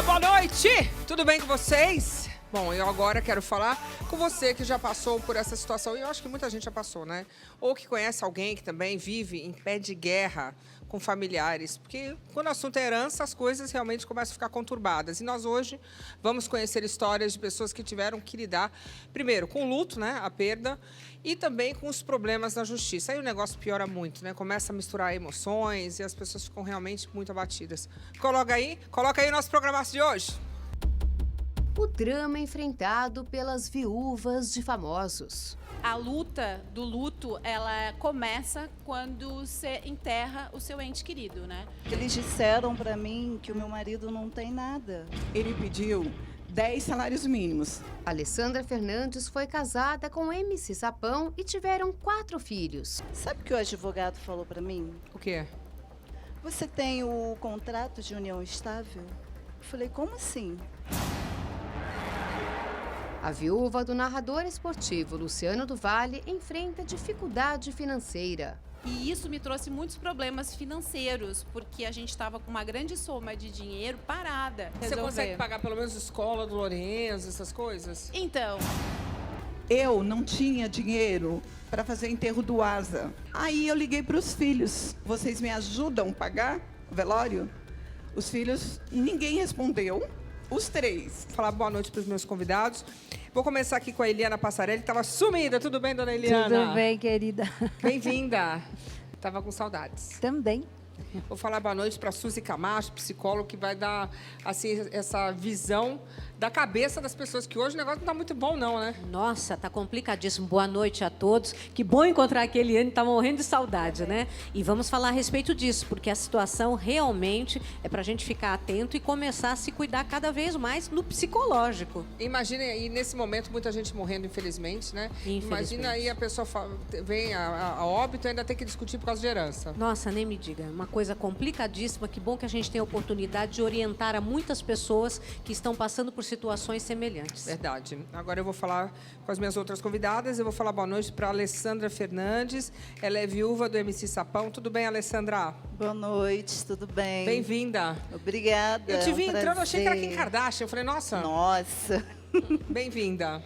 boa noite! Tudo bem com vocês? Bom, eu agora quero falar com você que já passou por essa situação, e eu acho que muita gente já passou, né? Ou que conhece alguém que também vive em pé de guerra com familiares, porque quando o assunto é herança, as coisas realmente começam a ficar conturbadas. E nós hoje vamos conhecer histórias de pessoas que tiveram que lidar, primeiro, com o luto, né, a perda, e também com os problemas na justiça. Aí o negócio piora muito, né? Começa a misturar emoções e as pessoas ficam realmente muito abatidas. Coloca aí o nosso programaço de hoje. O drama enfrentado pelas viúvas de famosos. A luta do luto, ela começa quando você enterra o seu ente querido, né? Eles disseram para mim que o meu marido não tem nada. Ele pediu 10 salários mínimos. Alessandra Fernandes foi casada com MC Sapão e tiveram 4 filhos. Sabe o que o advogado falou para mim? O quê? Você tem o contrato de união estável? Eu falei, como assim? A viúva do narrador esportivo Luciano do Vale enfrenta dificuldade financeira. E isso me trouxe muitos problemas financeiros, porque a gente estava com uma grande soma de dinheiro parada. Você consegue pagar pelo menos escola do Lourenço, essas coisas? Então, Eu não tinha dinheiro para fazer enterro do Asa. Aí eu liguei para os filhos. Vocês me ajudam a pagar o velório? Os filhos, ninguém respondeu. Os 3. Vou falar boa noite para os meus convidados. Vou começar aqui com a Eliana Passarelli, que estava sumida. Tudo bem, dona Eliana? Tudo bem, querida. Bem-vinda. Estava com saudades. Também. Vou falar boa noite para a Suzy Camacho, psicóloga, que vai dar assim, essa visão da cabeça das pessoas, que hoje o negócio não está muito bom, não, né? Nossa, tá complicadíssimo. Boa noite a todos. Que bom encontrar a Eliane, tá morrendo de saudade, né? E vamos falar a respeito disso, porque a situação realmente é para a gente ficar atento e começar a se cuidar cada vez mais no psicológico. Imagina aí, nesse momento, muita gente morrendo, infelizmente, né? Infelizmente. Imagina aí a pessoa vem a óbito e ainda tem que discutir por causa de herança. Nossa, nem me diga. Uma coisa complicadíssima. Que bom que a gente tem a oportunidade de orientar a muitas pessoas que estão passando por situações semelhantes. Verdade. Agora eu vou falar com as minhas outras convidadas. Eu vou falar boa noite para a Alessandra Fernandes. Ela é viúva do MC Sapão. Tudo bem, Alessandra? Boa noite, tudo bem? Bem-vinda. Obrigada. Eu te vi é um entrando, achei que era prazer. Kim Kardashian. Eu falei, nossa, Nossa. bem-vinda.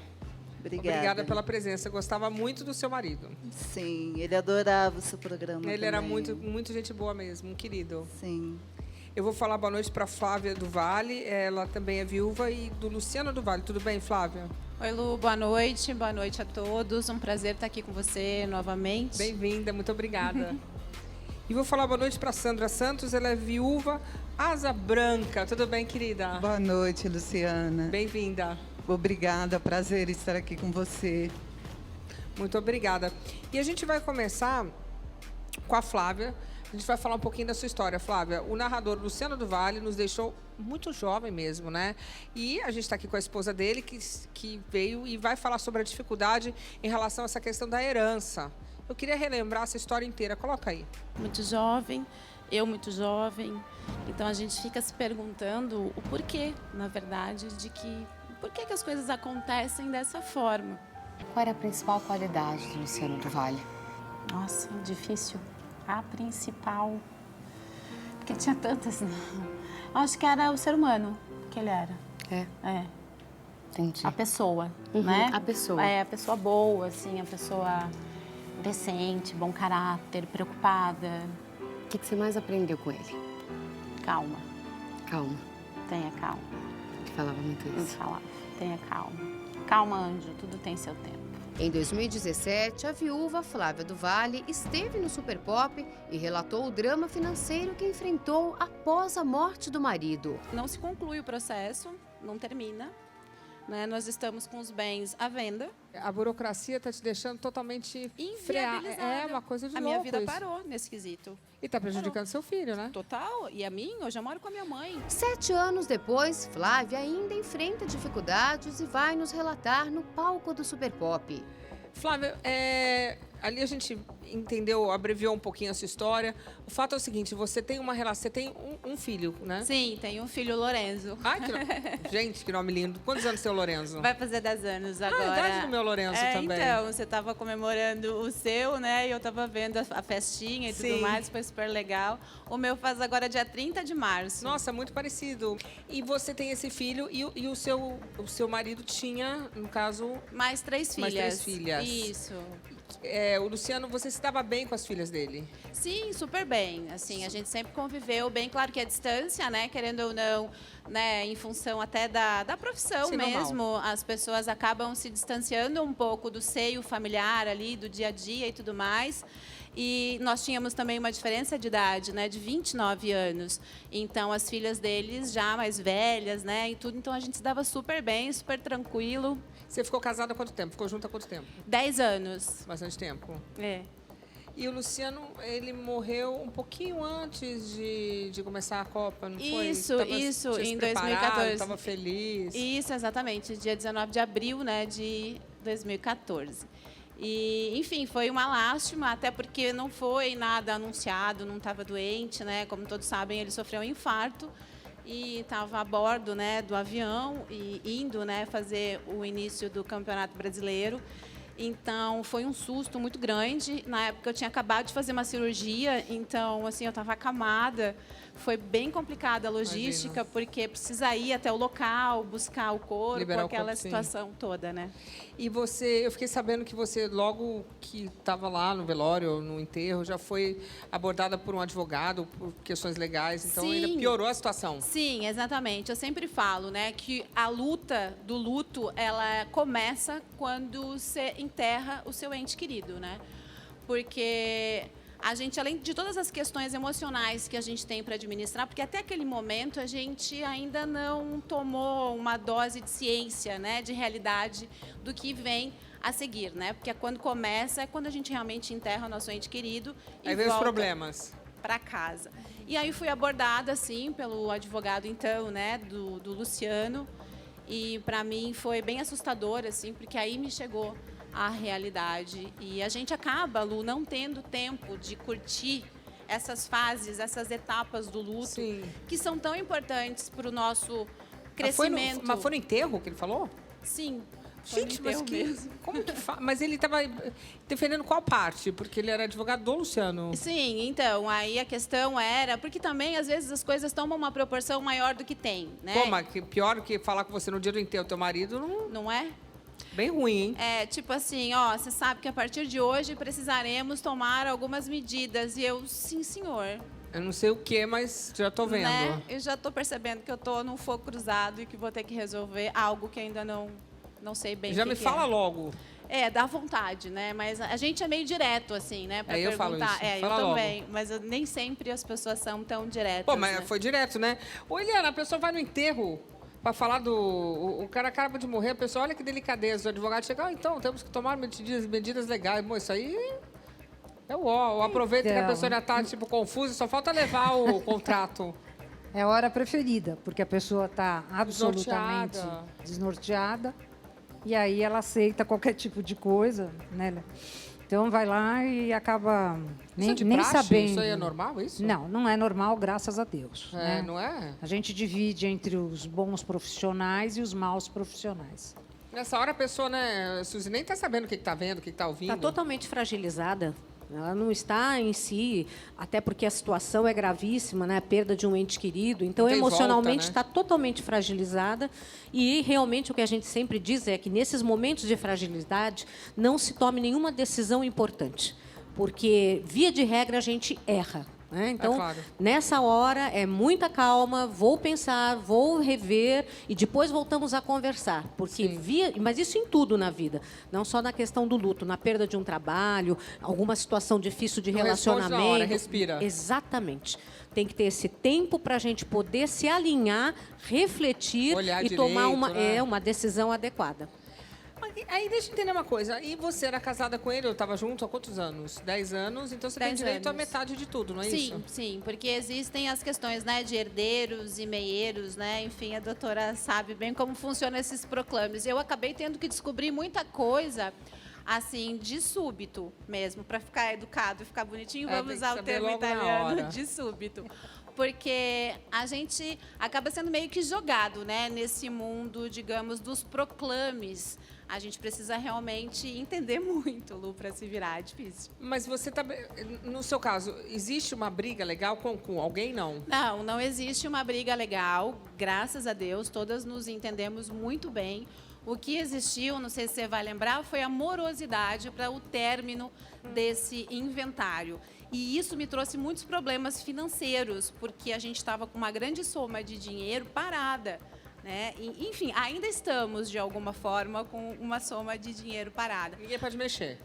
Obrigada. Pela presença. Eu gostava muito do seu marido. Sim, ele adorava o seu programa. Ele era também. muito gente boa mesmo, um querido. Sim. Eu vou falar boa noite para Flávia do Vale. Ela também é viúva, e do Luciano do Vale. Tudo bem, Flávia? oi Lu, boa noite a todos. Um prazer estar aqui com você novamente. Bem-vinda, muito obrigada. E vou falar boa noite para Sandra Santos. Ela é viúva, asa branca. Tudo bem, querida? Boa noite, Luciana. Bem-vinda. Obrigada, prazer estar aqui com você. Muito obrigada. E a gente vai começar com a Flávia. A gente vai falar um pouquinho da sua história, Flávia. O narrador Luciano do Vale nos deixou muito jovem mesmo, né? E a gente está aqui com a esposa dele, que veio e vai falar sobre a dificuldade em relação a essa questão da herança. Eu queria relembrar essa história inteira. Coloca aí. Muito jovem, eu muito jovem. Então a gente fica se perguntando o porquê, na verdade, por que as coisas acontecem dessa forma. Qual era a principal qualidade do Luciano do Vale? Nossa, difícil. A principal. Porque tinha tantas. Acho que era o ser humano que ele era. É. Entendi. A pessoa, Uhum, né? a pessoa. É, a pessoa boa, assim, a pessoa decente, bom caráter, preocupada. O que você mais aprendeu com ele? Calma. Calma. Tenha calma. Que falava muito Não isso. falar. Tenha calma. Calma, anjo. Tudo tem seu tempo. Em 2017, a viúva Flávia do Vale esteve no Super Pop e relatou o drama financeiro que enfrentou após a morte do marido. Não se conclui o processo, não termina. Né? Nós estamos com os bens à venda. A burocracia está te deixando totalmente freada. Inviabilizada. É uma coisa de A louco minha vida isso. parou nesse quesito. E está prejudicando seu filho, né? Total. E a mim, eu já moro com a minha mãe. 7 anos depois, Flávia ainda enfrenta dificuldades e vai nos relatar no palco do Super Pop. Flávia, ali a gente entendeu, abreviou um pouquinho a sua história. O fato é o seguinte, você tem uma relação, você tem um filho, né? Sim, tenho um filho, Lorenzo. Ai, gente, que nome lindo. Quantos anos tem o Lorenzo? Vai fazer 10 anos agora. Ah, a idade do meu Lorenzo também. Então, você estava comemorando o seu, né? E eu estava vendo a festinha e Sim. tudo mais, foi super legal. O meu faz agora dia 30 de março. Nossa, muito parecido. E você tem esse filho e o seu marido tinha, no caso... Mais 3 filhas. Mais 3 filhas. Isso. O Luciano, você se dava bem com as filhas dele? Sim, super bem. Assim, a gente sempre conviveu bem, claro que a distância, né, querendo ou não, né, em função até da profissão Sim, mesmo, normal. as pessoas acabam se distanciando um pouco do seio familiar ali, do dia a dia e tudo mais. E nós tínhamos também uma diferença de idade, né, de 29 anos. Então, as filhas deles já mais velhas, né, e tudo. Então, a gente se dava super bem, super tranquilo. Você ficou casada há quanto tempo? Ficou junto há quanto tempo? 10 anos. Bastante tempo. É. E o Luciano, ele morreu um pouquinho antes de começar a Copa, não foi? Isso, Tinha se em preparado, 2014. Estava feliz. Isso, exatamente. Dia 19 de abril, né, de 2014. E, enfim, foi uma lástima, até porque não foi nada anunciado, não estava doente, né? Como todos sabem, ele sofreu um infarto e estava a bordo, né, do avião e indo, né, fazer o início do Campeonato Brasileiro. Então, foi um susto muito grande. Na época, eu tinha acabado de fazer uma cirurgia, então, assim, eu estava acamada. Foi bem complicada a logística, porque precisa ir até o local, buscar o corpo, Liberar o aquela corpo, sim. situação toda, né? E você, eu fiquei sabendo que você, logo que estava lá no velório, no enterro, já foi abordada por um advogado, por questões legais, então Sim. ainda piorou a situação. Sim, exatamente. Eu sempre falo, né, que a luta do luto, ela começa quando você enterra o seu ente querido, né? Porque a gente, além de todas as questões emocionais que a gente tem para administrar, porque até aquele momento a gente ainda não tomou uma dose de ciência, né, de realidade do que vem a seguir, né? Porque quando começa é quando a gente realmente enterra o nosso ente querido e Aí vem os volta problemas. para casa. E aí fui abordada, assim, pelo advogado, então, né, do Luciano. E para mim foi bem assustador, assim, porque aí me chegou a realidade. E a gente acaba, Lu, não tendo tempo de curtir essas fases, essas etapas do luto, Sim. que são tão importantes para o nosso Mas foi, crescimento. mas foi no enterro que ele falou? Sim. Foi no Gente, mas enterro mesmo. como que Mas ele estava defendendo qual parte? Porque ele era advogado do Luciano. Sim, então, aí a questão era... Porque também, às vezes, as coisas tomam uma proporção maior do que tem, né? Pô, mas pior do que falar com você no dia do enterro do teu marido, não... Não é? Bem ruim, hein? É, tipo assim, ó, você sabe que a partir de hoje precisaremos tomar algumas medidas. E eu, sim, senhor. Eu não sei o que, mas já tô vendo. Né? Eu já tô percebendo que eu tô num fogo cruzado e que vou ter que resolver algo que ainda não sei bem Já o me que fala é. logo. É, dá vontade, né? Mas a gente é meio direto, assim, né? Pra Eu falo perguntar. isso. É, Fala eu logo. também. Mas nem sempre as pessoas são tão diretas. Pô, mas né? foi direto, né? Ô, Eliana, a pessoa vai no enterro para falar do... O cara acaba de morrer, a pessoa, olha que delicadeza. O advogado chega, então, temos que tomar medidas legais. Bom, isso aí é o ó. Aproveita que a Então. pessoa já tá, tipo, confusa, só falta levar o contrato. É a hora preferida, porque a pessoa está absolutamente Desnorteada. desnorteada e aí ela aceita qualquer tipo de coisa, né? Então vai lá e acaba Isso é de nem praxe? sabendo. Isso aí é normal, isso? Não, não é normal, graças a Deus. É, né? não é? A gente divide entre os bons profissionais e os maus profissionais. Nessa hora a pessoa, né, Suzy, nem tá sabendo o que tá vendo, o que tá ouvindo. Está totalmente fragilizada. Ela não está em si, até porque a situação é gravíssima, né? A perda de um ente querido. Então, Não tem emocionalmente, volta, né? está totalmente fragilizada. E, realmente, o que a gente sempre diz é que, nesses momentos de fragilidade, não se tome nenhuma decisão importante. Porque, via de regra, a gente erra. Né? Então, claro. nessa hora, é muita calma, vou pensar, vou rever e depois voltamos a conversar. Porque mas isso em tudo na vida, não só na questão do luto, na perda de um trabalho, alguma situação difícil de Não responde relacionamento. na hora, respira. Exatamente. Tem que ter esse tempo para a gente poder se alinhar, refletir Olhar e tomar direito, né? uma decisão adequada. Aí deixa eu entender uma coisa. E você era casada com ele, eu estava junto há quantos anos? 10 anos, então você tem 10 direito à anos. metade de tudo, não é Sim, isso? sim, porque existem as questões, né, de herdeiros e meieiros, né? Enfim, a doutora sabe bem como funcionam esses proclames. Eu acabei tendo que descobrir muita coisa assim, de súbito mesmo, para ficar educado e ficar bonitinho, Tem vamos que usar o saber termo logo na italiano, hora. de súbito. Porque a gente acaba sendo meio que jogado, né, nesse mundo, digamos, dos proclames. A gente precisa realmente entender muito, Lu, para se virar, é difícil. Mas você tá... No seu caso, existe uma briga legal com alguém, não? Não, não existe uma briga legal, graças a Deus, todas nos entendemos muito bem. O que existiu, não sei se você vai lembrar, foi a morosidade para o término desse inventário. E isso me trouxe muitos problemas financeiros, porque a gente estava com uma grande soma de dinheiro parada, né? E, enfim, ainda estamos, de alguma forma, com uma soma de dinheiro parada. Ninguém pode mexer.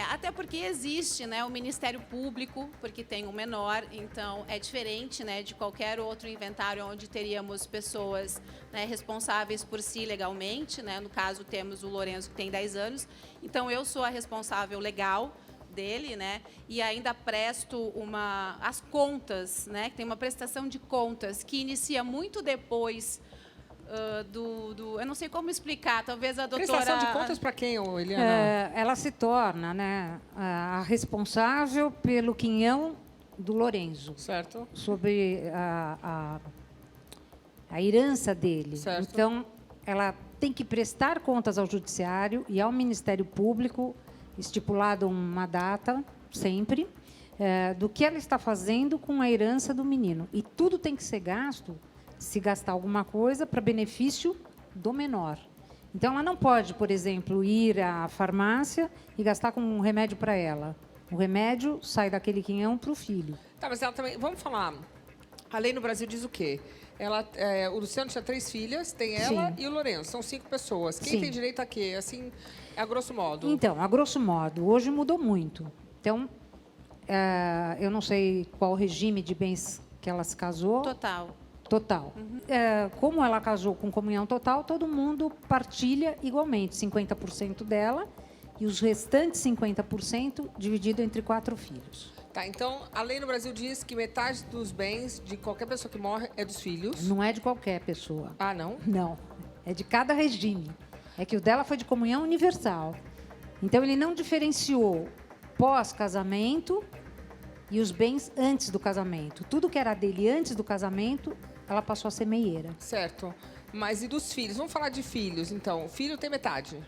Até porque existe, né, o Ministério Público, porque tem um menor, então é diferente, né, de qualquer outro inventário onde teríamos pessoas, né, responsáveis por si legalmente, né, no caso temos o Lourenço que tem 10 anos, então eu sou a responsável legal dele, né, e ainda presto as contas, né, que tem uma prestação de contas que inicia muito depois eu não sei como explicar, talvez a doutora... Prestação de contas para quem, Eliana? Ela se torna, né, a responsável pelo quinhão do Lourenço. Certo. Sobre a herança dele. Certo. Então, ela tem que prestar contas ao Judiciário e ao Ministério Público, estipulado uma data, sempre, do que ela está fazendo com a herança do menino. E tudo tem que ser gasto, se gastar alguma coisa, para benefício do menor. Então, ela não pode, por exemplo, ir à farmácia e gastar com um remédio para ela. O remédio sai daquele quinhão para o filho. Tá, mas ela também... Vamos falar. A lei no Brasil diz o quê? O Luciano tinha 3 filhas, tem ela e o Lourenço. São 5 pessoas. Quem tem direito a quê? Assim, a grosso modo. Então, a grosso modo, hoje mudou muito. Então, eu não sei qual regime de bens que ela se casou. Total. Como ela casou com comunhão total, todo mundo partilha igualmente, 50% dela e os restantes 50% dividido entre 4 filhos. Tá, então, a lei no Brasil diz que metade dos bens de qualquer pessoa que morre é dos filhos. Não é de qualquer pessoa. Ah, não? Não. É de cada regime. É que o dela foi de comunhão universal. Então, ele não diferenciou pós-casamento e os bens antes do casamento. Tudo que era dele antes do casamento, ela passou a ser meieira. Certo. Mas e dos filhos? Vamos falar de filhos, então. O filho tem metade.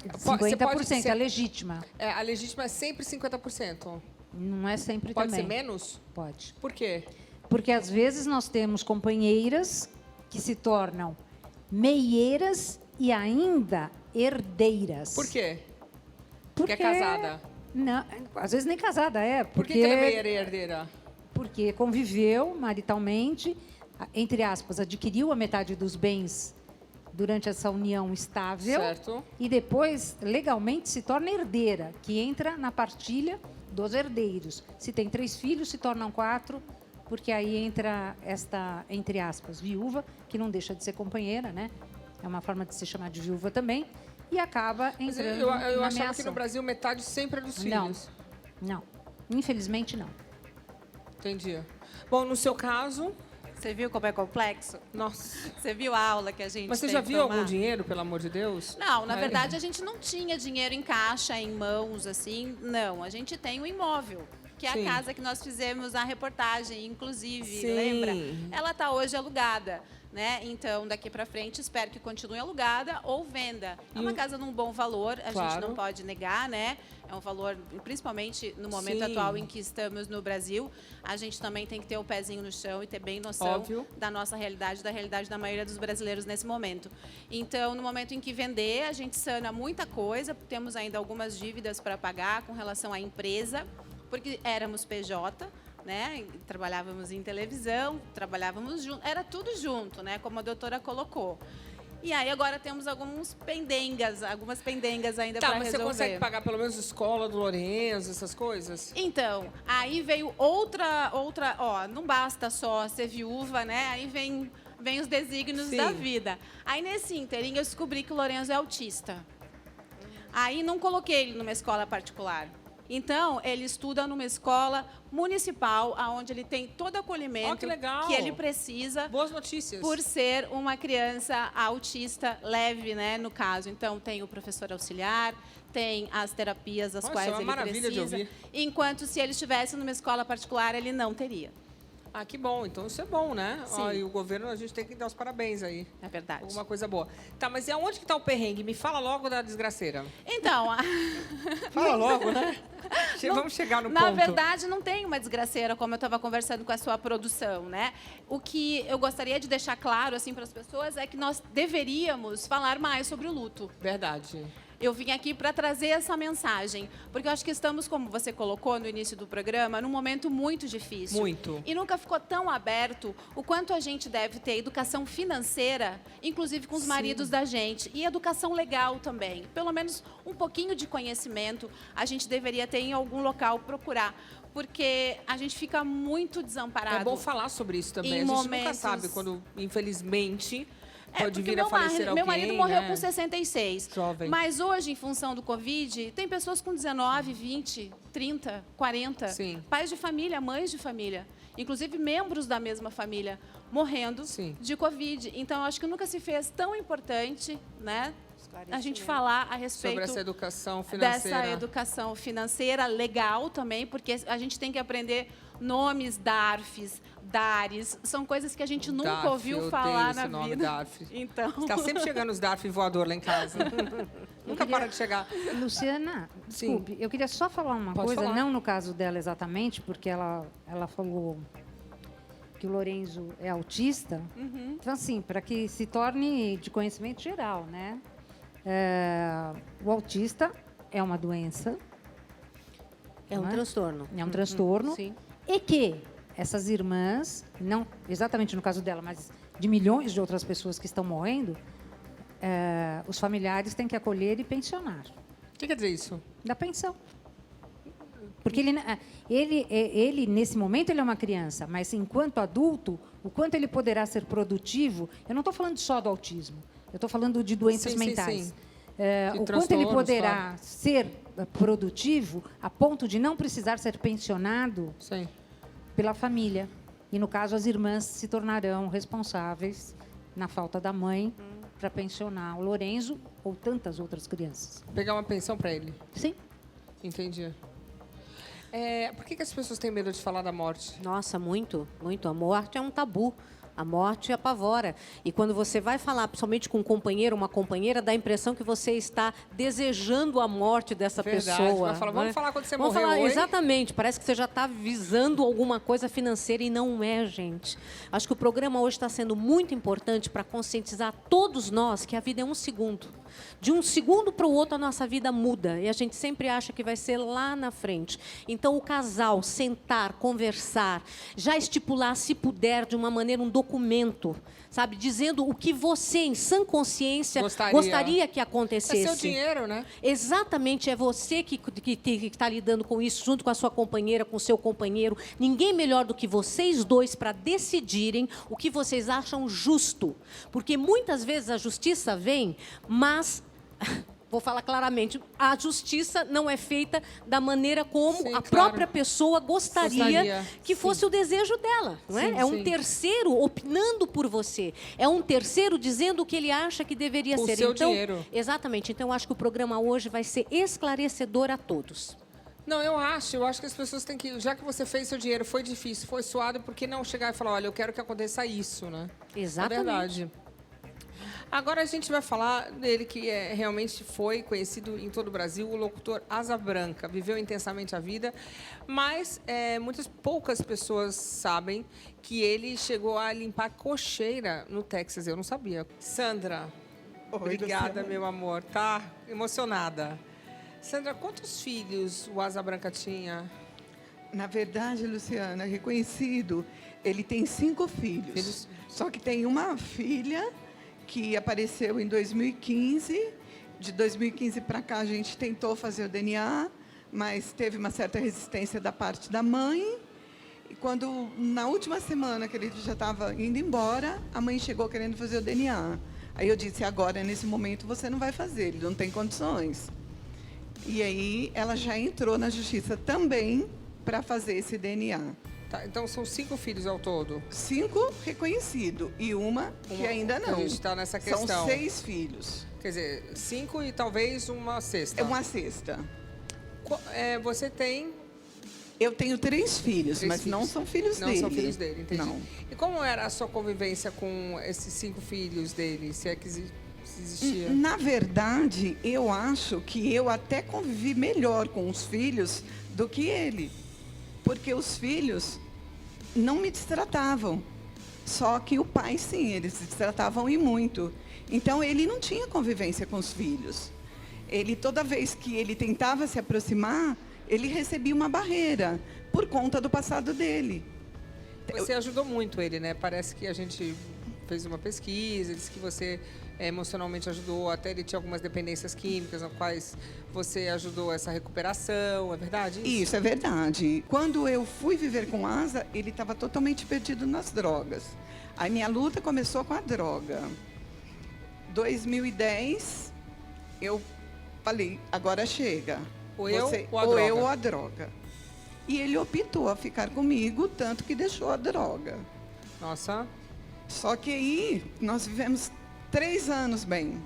50%, a legítima. A legítima é sempre 50%. Não é sempre Pode também. ser menos? Pode. Por quê? Porque, às vezes, nós temos companheiras que se tornam meieiras e ainda herdeiras. Por quê? Porque é casada? Não, às vezes nem casada é. Por que ela é meieira e herdeira? Porque conviveu maritalmente, entre aspas, adquiriu a metade dos bens durante essa união estável. Certo. E depois, legalmente, se torna herdeira, que entra na partilha dos herdeiros. Se tem 3 filhos, se tornam 4, porque aí entra esta, entre aspas, viúva, que não deixa de ser companheira, né? É uma forma de se chamar de viúva também. E acaba entrando eu na achava ameação. que no Brasil metade sempre é dos filhos. Não. Infelizmente, não. Entendi. Bom, no seu caso... Você viu como é complexo? Nossa. Você viu a aula que a gente Mas você tem já que viu tomar? algum dinheiro, pelo amor de Deus? Não, na verdade, a gente não tinha dinheiro em caixa, em mãos, assim. Não, a gente tem um imóvel, que é Sim. a casa que nós fizemos a reportagem, inclusive, Sim. lembra? Ela está hoje alugada, né? Então, daqui para frente, espero que continue alugada ou venda. É uma casa num bom valor, a gente não pode negar, né? É um valor, principalmente no momento atual em que estamos no Brasil, a gente também tem que ter o pezinho no chão e ter bem noção da nossa realidade, da realidade da maioria dos brasileiros nesse momento. Então, no momento em que vender, a gente sana muita coisa, temos ainda algumas dívidas para pagar com relação à empresa, porque éramos PJ, né? Trabalhávamos em televisão, trabalhávamos junto, era tudo junto, né? Como a doutora colocou. E aí agora temos algumas pendengas ainda para resolver. Tá, mas você consegue pagar pelo menos escola do Lourenço, essas coisas? Então, aí veio outra, ó, não basta só ser viúva, né? Aí vem os desígnios da vida. Aí nesse ínterim eu descobri que o Lourenço é autista. Aí não coloquei ele numa escola particular. Então, ele estuda numa escola municipal, onde ele tem todo o acolhimento que legal. que ele precisa. Boas notícias. Por ser uma criança autista leve, né, no caso. Então, tem o professor auxiliar, tem as terapias as Nossa, quais é uma ele maravilha de precisa. ouvir. Enquanto se ele estivesse numa escola particular, ele não teria. Ah, que bom. Então isso é bom, né? Sim. Ó, e o governo, a gente tem que dar os parabéns aí. É verdade. Alguma coisa boa. Tá, mas e aonde que tá o perrengue? Me fala logo da desgraceira. Então, Fala logo, né? Vamos chegar no ponto. na verdade, não tem uma desgraceira, como eu estava conversando com a sua produção, né? O que eu gostaria de deixar claro assim para as pessoas é que nós deveríamos falar mais sobre o luto. Verdade. Eu vim aqui para trazer essa mensagem, porque eu acho que estamos, como você colocou no início do programa, num momento muito difícil. Muito. E nunca ficou tão aberto o quanto a gente deve ter educação financeira, inclusive com os maridos da gente, e educação legal também. Pelo menos um pouquinho de conhecimento a gente deveria ter em algum local, procurar. Porque a gente fica muito desamparado. É bom falar sobre isso também. Em A gente nunca momentos- sabe quando, infelizmente, pode porque vir a falecer alguém. meu marido morreu né? com 66. Jovem. Mas hoje, em função do Covid, tem pessoas com 19, 20, 30, 40. Sim. Pais de família, mães de família. Inclusive, membros da mesma família morrendo Sim. de Covid. Então, eu acho que nunca se fez tão importante, né? A gente falar a respeito Sobre essa educação financeira. dessa educação financeira legal também, porque a gente tem que aprender nomes DARFs, DARES, são coisas que a gente nunca DARF, ouviu eu falar odeio na esse nome, vida. DARF. Então, Está sempre chegando os DARF voador lá em casa. Nunca para de chegar. Luciana, Sim. desculpe, eu queria só falar uma Pode coisa, falar. não no caso dela exatamente, porque ela falou que o Lorenzo é autista. Então, assim, para que se torne de conhecimento geral, né? O autista é uma doença, É um Não é? transtorno. é um transtorno, Sim. e que essas irmãs, não exatamente no caso dela, mas de milhões de outras pessoas que estão morrendo, os familiares têm que acolher e pensionar. O que quer dizer isso? Da pensão. Porque ele, nesse momento, ele é uma criança, mas enquanto adulto, o quanto ele poderá ser produtivo, eu não estou falando só do autismo, eu estou falando de doenças Sim, sim, mentais. sim. O quanto ele transtornos, poderá ser produtivo a ponto de não precisar ser pensionado Sim. pela família. E, no caso, as irmãs se tornarão responsáveis, na falta da mãe, para pensionar o Lorenzo ou tantas outras crianças. Pegar uma pensão para ele. Sim. Entendi. Por que as pessoas têm medo de falar da morte? Nossa, muito, muito. A morte é um tabu. A morte apavora. E quando você vai falar, principalmente com um companheiro, uma companheira, dá a impressão que você está desejando a morte dessa Verdade. pessoa. Vai falar, não vamos falar quando você Vamos morreu, falar, oi? exatamente. Parece que você já está visando alguma coisa financeira e não é, gente. Acho que o programa hoje está sendo muito importante para conscientizar todos nós que a vida é um segundo. De um segundo para o outro, a nossa vida muda. E a gente sempre acha que vai ser lá na frente. Então, o casal sentar, conversar, já estipular, se puder, de uma maneira, um documento, sabe? Dizendo o que você, em sã consciência, gostaria que acontecesse. É seu dinheiro, né? Exatamente, é você que está lidando com isso, junto com a sua companheira, com o seu companheiro. Ninguém melhor do que vocês dois para decidirem o que vocês acham justo. Porque muitas vezes a justiça vem, mas, vou falar claramente, a justiça não é feita da maneira como Sim, a claro. própria pessoa gostaria que sim. fosse o desejo dela. Não é? Sim, É um sim. terceiro opinando por você. É um terceiro dizendo o que ele acha que deveria Com ser. seu Então, dinheiro. exatamente. Então, eu acho que o programa hoje vai ser esclarecedor a todos. Não, eu acho que as pessoas têm que, já que você fez seu dinheiro, foi difícil, foi suado, por que não chegar e falar, olha, eu quero que aconteça isso, né? Exatamente. É verdade. Agora a gente vai falar dele que realmente foi conhecido em todo o Brasil, o locutor Asa Branca. Viveu intensamente a vida, mas poucas pessoas sabem que ele chegou a limpar cocheira no Texas. Eu não sabia. Sandra, obrigada, Luciana. meu amor. Tá emocionada. Sandra, quantos filhos o Asa Branca tinha? Na verdade, Luciana, reconhecido, ele tem 5 filhos. Só que tem uma filha que apareceu em 2015. De 2015 para cá, a gente tentou fazer o DNA, mas teve uma certa resistência da parte da mãe. E quando, na última semana que ele já estava indo embora, a mãe chegou querendo fazer o DNA. Aí eu disse, agora, nesse momento, você não vai fazer, ele não tem condições. E aí ela já entrou na justiça também para fazer esse DNA. Tá, então são 5 filhos ao todo. 5 reconhecidos e uma que ainda não. A gente está nessa questão. São 6 filhos. Quer dizer, 5 e talvez uma sexta. É uma sexta. Você tem... Eu tenho 3 filhos, 3 mas filhos. não são filhos Não dele. são filhos dele, entendi. Não. E como era a sua convivência com esses 5 filhos dele, se é que existia? Na verdade, eu acho que eu até convivi melhor com os filhos do que ele. Porque os filhos não me destratavam. Só que o pai, sim, eles se destratavam e muito. Então, ele não tinha convivência com os filhos. Ele, toda vez que ele tentava se aproximar, ele recebia uma barreira por conta do passado dele. Você ajudou muito ele, né? Parece que a gente fez uma pesquisa, disse que você emocionalmente ajudou, até ele tinha algumas dependências químicas, nas quais você ajudou essa recuperação, é verdade isso? Isso é verdade. Quando eu fui viver com Asa, ele estava totalmente perdido nas drogas. A minha luta começou com a droga. 2010, eu falei, agora chega. Ou eu ou a droga? Eu ou a droga. E ele optou a ficar comigo, tanto que deixou a droga. Nossa. Só que aí nós vivemos 3 anos bem.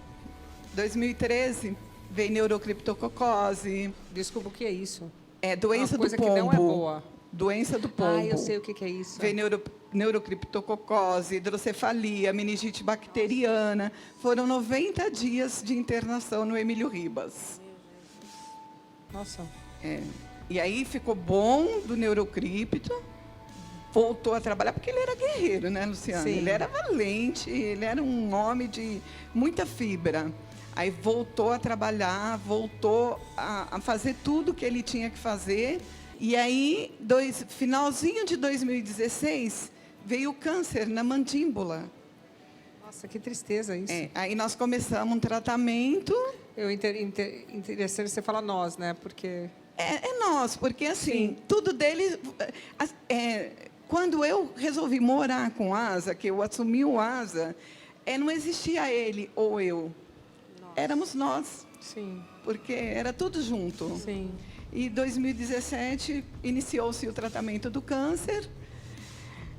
2013 veio neurocriptococose. Desculpa, o que é isso? É doença Uma coisa do pombo. que não é boa. Doença do pombo. Ah, eu sei o que é isso. Veio neurocriptococose, hidrocefalia, meningite bacteriana. Foram 90 dias de internação no Emílio Ribas. Nossa. E aí ficou bom do neurocripto, voltou a trabalhar, porque ele era guerreiro, né, Luciana? Sim. Ele era valente, ele era um homem de muita fibra. Aí voltou a trabalhar, voltou a fazer tudo que ele tinha que fazer. E aí, finalzinho de 2016, veio o câncer na mandíbula. Nossa, que tristeza isso. Aí nós começamos um tratamento. Interessante você falar nós, né? Porque... É nós, porque assim, Sim. tudo dele... Quando eu resolvi morar com o Asa, que eu assumi o Asa, não existia ele ou eu. Éramos nós. Sim. Porque era tudo junto. Sim. E em 2017, iniciou-se o tratamento do câncer.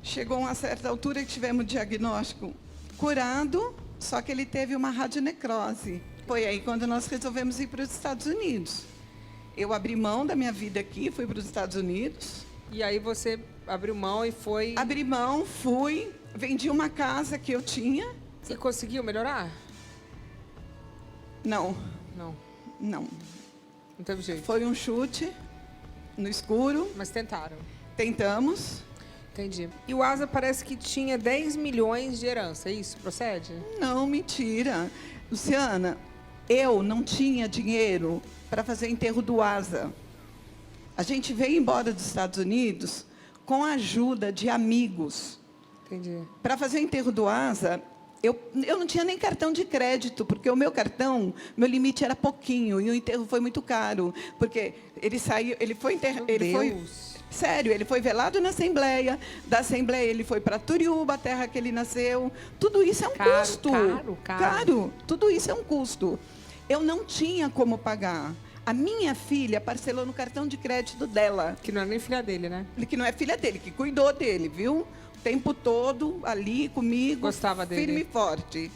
Chegou a uma certa altura que tivemos o diagnóstico curado, só que ele teve uma radionecrose. Foi aí quando nós resolvemos ir para os Estados Unidos. Eu abri mão da minha vida aqui, fui para os Estados Unidos. E aí você abriu mão e foi... Abri mão, fui, vendi uma casa que eu tinha. E conseguiu melhorar? Não, Não. não. Não teve jeito. Foi um chute no escuro. Mas tentaram. Tentamos. Entendi. E o Asa parece que tinha 10 milhões de herança, é isso? Procede? Não, mentira. Luciana, eu não tinha dinheiro para fazer o enterro do Asa. A gente veio embora dos Estados Unidos com a ajuda de amigos. Entendi. Para fazer o enterro do Asa, eu não tinha nem cartão de crédito, porque o meu cartão, meu limite era pouquinho, e o enterro foi muito caro, porque ele saiu, ele foi enterrado, sério, ele foi velado na Assembleia, da Assembleia ele foi para Turiúba, a terra que ele nasceu. Tudo isso é um custo. Caro. Tudo isso é um custo. Eu não tinha como pagar. A minha filha parcelou no cartão de crédito dela. Que não é nem filha dele, né? Que não é filha dele, que cuidou dele, viu? O tempo todo ali comigo. Gostava dele. Firme e forte.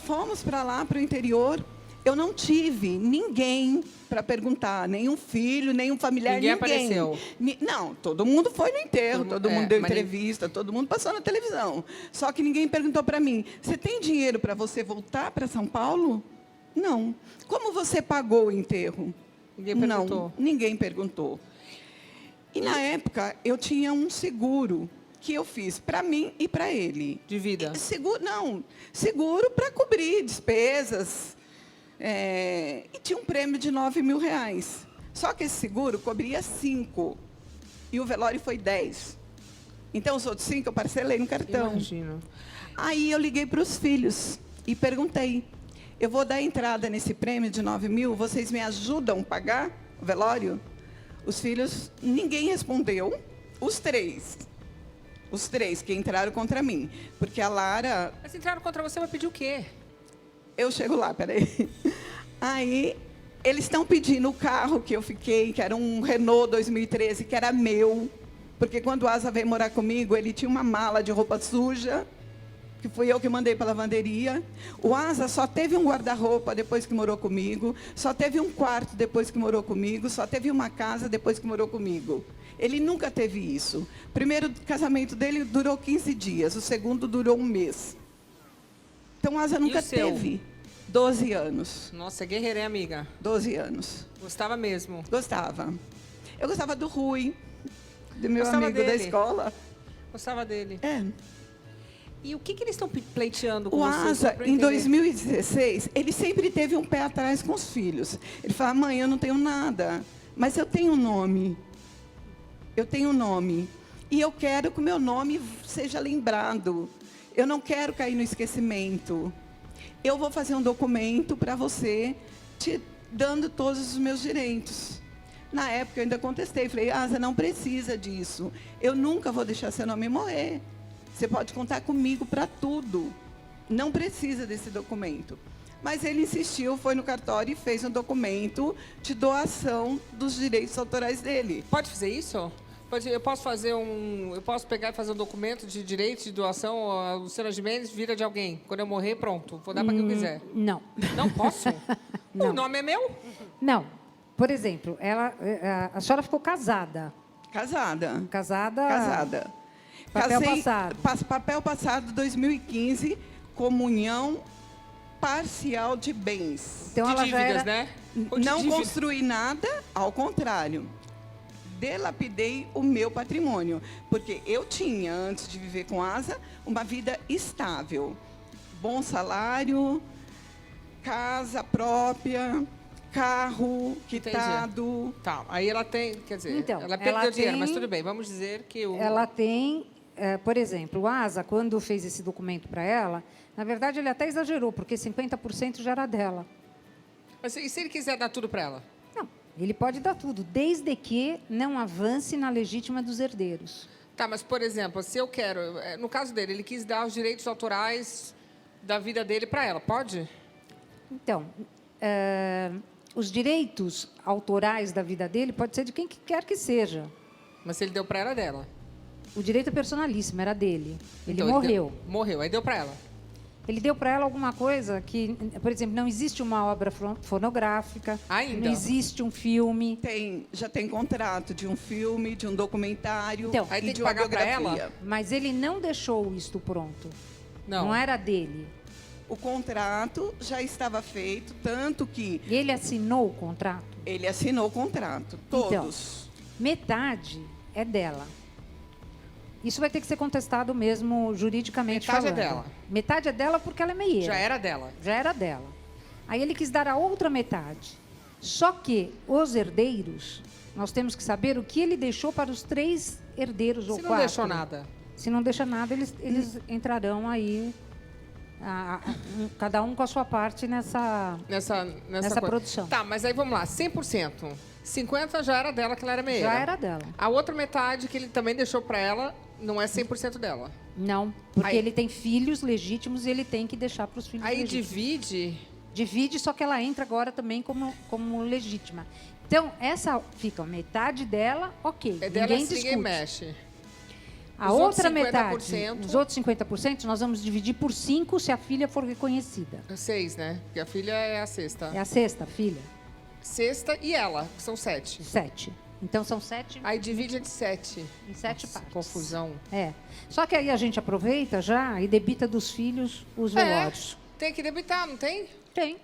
Fomos para lá, para o interior. Eu não tive ninguém para perguntar, nenhum filho, nenhum familiar, ninguém. Apareceu? Não, todo mundo foi no enterro, todo mundo deu entrevista, todo mundo passou na televisão. Só que ninguém perguntou para mim, você tem dinheiro para você voltar para São Paulo? Não. Como você pagou o enterro? Ninguém perguntou? Não, ninguém perguntou. E na época, eu tinha um seguro que eu fiz para mim e para ele. De vida? Seguro para cobrir despesas. E tinha um prêmio de R$9.000. Só que esse seguro cobria 5. E o velório foi 10. Então, os outros 5 eu parcelei no cartão. Imagino. Aí eu liguei para os filhos e perguntei, eu vou dar entrada nesse prêmio de 9.000, vocês me ajudam a pagar o velório? Os filhos, ninguém respondeu. Os três que entraram contra mim. Porque a Lara... Mas entraram contra você, vai pedir o quê? Eu chego lá, peraí. Aí, Eles estão pedindo o carro que eu fiquei, que era um Renault 2013, que era meu. Porque quando o Asa veio morar comigo, ele tinha uma mala de roupa suja, que fui eu que mandei para a lavanderia. O Asa só teve um guarda-roupa depois que morou comigo, só teve um quarto depois que morou comigo, só teve uma casa depois que morou comigo. Ele nunca teve isso. O primeiro casamento dele durou 15 dias, o segundo durou um mês. Então, o Asa nunca teve. 12 anos. Nossa, é guerreira, hein, amiga? 12 anos. Gostava mesmo. Gostava. Eu gostava do Rui, do meu Gostava amigo da dele. escola. Gostava dele. É. E o que eles estão pleiteando com O você? Só Asa, pra eu em entender. 2016, ele sempre teve um pé atrás com os filhos. Ele fala, mãe, eu não tenho nada, mas eu tenho um nome. Eu tenho um nome. E eu quero que o meu nome seja lembrado. Eu não quero cair no esquecimento. Eu vou fazer um documento para você, te dando todos os meus direitos. Na época, eu ainda contestei. Falei, Asa, não precisa disso. Eu nunca vou deixar seu nome morrer. Você pode contar comigo para tudo. Não precisa desse documento. Mas ele insistiu, foi no cartório e fez um documento de doação dos direitos autorais dele. Pode fazer isso? Eu posso fazer eu posso pegar e fazer um documento de direito de doação, a Luciana Gimenez vira de alguém. Quando eu morrer, pronto. Vou dar para quem eu quiser. Não. Não posso? Não. O nome é meu? Não. Por exemplo, a senhora ficou casada. Casada. Casada. Papel passado. Papel passado 2015, comunhão parcial de bens. Então, De ela já dívidas, era... né? Ou de Não dívida? construí nada, ao contrário. Delapidei o meu patrimônio. Porque eu tinha, antes de viver com Asa, uma vida estável. Bom salário, casa própria, carro quitado. Tá, aí ela tem, quer dizer, Então, ela perdeu ela dinheiro, mas tem- tudo bem, vamos dizer que Ela tem, por exemplo, o Asa, quando fez esse documento para ela, na verdade, ele até exagerou, porque 50% já era dela. Mas e se ele quiser dar tudo para ela? Não, ele pode dar tudo, desde que não avance na legítima dos herdeiros. Tá, mas, por exemplo, se eu quero... No caso dele, ele quis dar os direitos autorais da vida dele para ela, pode? Então, os direitos autorais da vida dele pode ser de quem quer que seja. Mas se ele deu para ela, é dela. O direito é personalíssimo, era dele. Ele Então, morreu. Morreu, aí deu para ela. Ele deu para ela alguma coisa que, por exemplo, não existe uma obra fonográfica, Ainda? não existe um filme. Já tem contrato de um filme, de um documentário Então, Aí e tem de que uma pagar pra biografia. ela? Mas ele não deixou isto pronto. Não. Não era dele. O contrato já estava feito, tanto que Ele assinou o contrato. ele assinou o contrato, todos. Metade é dela. Isso vai ter que ser contestado mesmo juridicamente Metade é falando. dela. Metade é dela porque ela é meieira. Já era dela. Já era dela. Aí ele quis dar a outra metade. Só que os herdeiros, nós temos que saber o que ele deixou para os 3 herdeiros ou Se 4. não deixou nada. Se não deixa nada, eles entrarão aí, cada um com a sua parte nessa Nessa coisa. produção. Tá, mas aí vamos lá, 100%. 50% já era dela, que ela era meieira. Já era dela. A outra metade que ele também deixou para ela não é 100% dela. Não, porque Aí- ele tem filhos legítimos e ele tem que deixar para os filhos Aí legítimos. divide... Divide, só que ela entra agora também como legítima. Então, essa fica metade dela, ok. É dela, ninguém se discute. ninguém mexe. A Os outros outra 50%. metade, os outros 50%, nós vamos dividir por 5 se a filha for reconhecida. 6, né? Porque a filha é a sexta. É a sexta filha, Sexta e ela, que são 7. 7. Então, são 7 Aí divide de 7. em 7 partes. Confusão. É. Só que aí a gente aproveita já e debita dos filhos os velórios. Tem que debitar, não tem? Tem.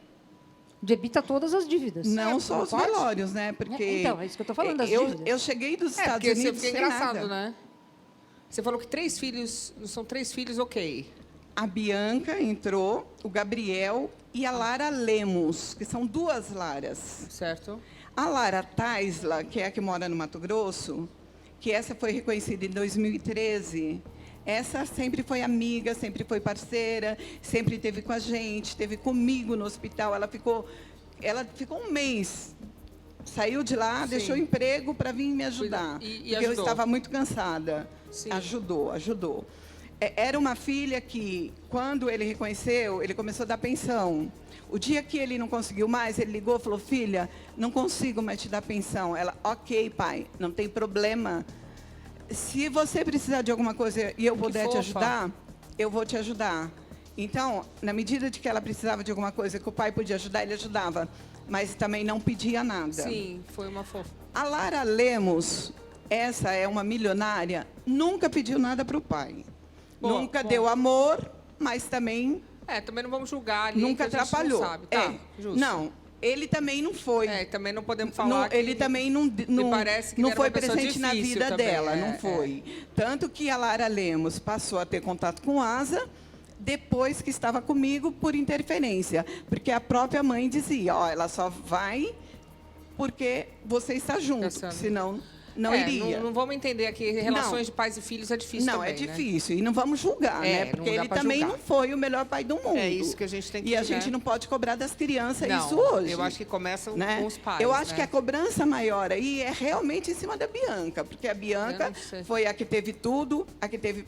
Debita todas as dívidas. Não só não os pode? velórios, né? Porque Então, é isso que eu tô falando, das eu, dívidas. eu cheguei dos Estados porque você Unidos fica sem engraçado, nada. né? Você falou que 3 filhos, são 3 filhos, ok. A Bianca entrou, o Gabriel e a Lara Lemos, que são 2 Laras. Certo? A Lara Taisla, que é a que mora no Mato Grosso, que essa foi reconhecida em 2013, essa sempre foi amiga, sempre foi parceira, sempre esteve com a gente, esteve comigo no hospital. Ela ficou um mês. Saiu de lá, Sim. deixou o emprego para vir me ajudar. E porque eu ajudou. estava muito cansada. Sim. Ajudou. Era uma filha que, quando ele reconheceu, ele começou a dar pensão. O dia que ele não conseguiu mais, ele ligou e falou, filha, não consigo mais te dar pensão. Ela, ok, pai, não tem problema. Se você precisar de alguma coisa e eu puder te ajudar, eu vou te ajudar. Então, na medida de que ela precisava de alguma coisa que o pai podia ajudar, ele ajudava. Mas também não pedia nada. Sim, foi uma fofa. A Lara Lemos, essa é uma milionária, nunca pediu nada para o pai. Nunca deu amor, mas também... também não vamos julgar ali. Nunca atrapalhou. Não sabe. Tá, justo. Não, ele também não foi. Também não podemos falar que... Ele também não parece que não era foi uma pessoa presente na difícil vida também, dela, não foi. Tanto que a Lara Lemos passou a ter contato com o Asa depois que estava comigo por interferência. Porque a própria mãe dizia, ela só vai porque você está junto, senão... Não iria. Não vamos entender aqui, relações de pais e filhos é difícil também, é difícil. E não vamos julgar, né? Porque ele também não foi o melhor pai do mundo. É isso que a gente tem que... E a gente não pode cobrar das crianças isso hoje. Eu acho que começa com os pais. Eu acho que a cobrança maior aí é realmente em cima da Bianca. Porque a Bianca foi a que teve tudo, a que teve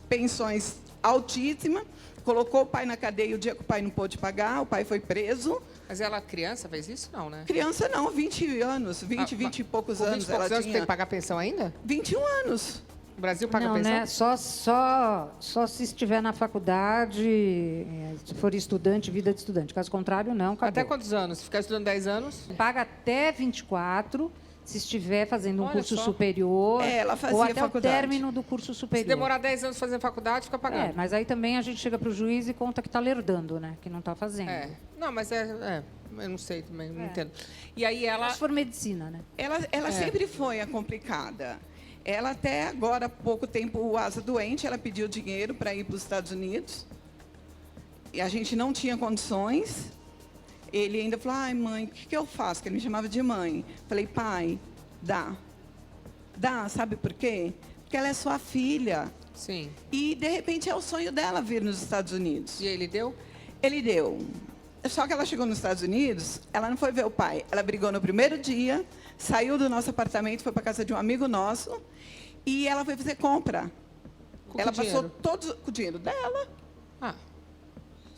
pensões altíssimas, colocou o pai na cadeia o dia que o pai não pôde pagar, o pai foi preso. Mas ela, criança, fez isso? Não, né? Criança não, 20 anos, 20 e poucos anos. 20 e poucos anos tem que pagar pensão ainda? 21 anos. O Brasil paga não, pensão? Né? Só se estiver na faculdade, se for estudante, vida de estudante. Caso contrário, não, acabou. Até quantos anos? Se ficar estudando 10 anos? Paga até 24, se estiver fazendo um curso superior, ela fazia ou até faculdade. O término do curso superior. Se demorar 10 anos fazendo faculdade, fica pagando. Mas aí também a gente chega para o juiz e conta que está lerdando, né? Que não está fazendo. Não, mas eu não sei também, não entendo. E aí ela... Se for medicina, né? Ela sempre foi a complicada. Ela até agora, há pouco tempo, o Asa doente, ela pediu dinheiro para ir para os Estados Unidos. E a gente não tinha condições. Ele ainda falou, ai, mãe, o que eu faço? Que ele me chamava de mãe. Falei, pai, dá. Dá, sabe por quê? Porque ela é sua filha. Sim. E, de repente, é o sonho dela vir nos Estados Unidos. E ele deu? Ele deu. Só que ela chegou nos Estados Unidos, ela não foi ver o pai. Ela brigou no primeiro dia, saiu do nosso apartamento, foi para casa de um amigo nosso, e ela foi fazer compra. Ela passou todo o dinheiro dela.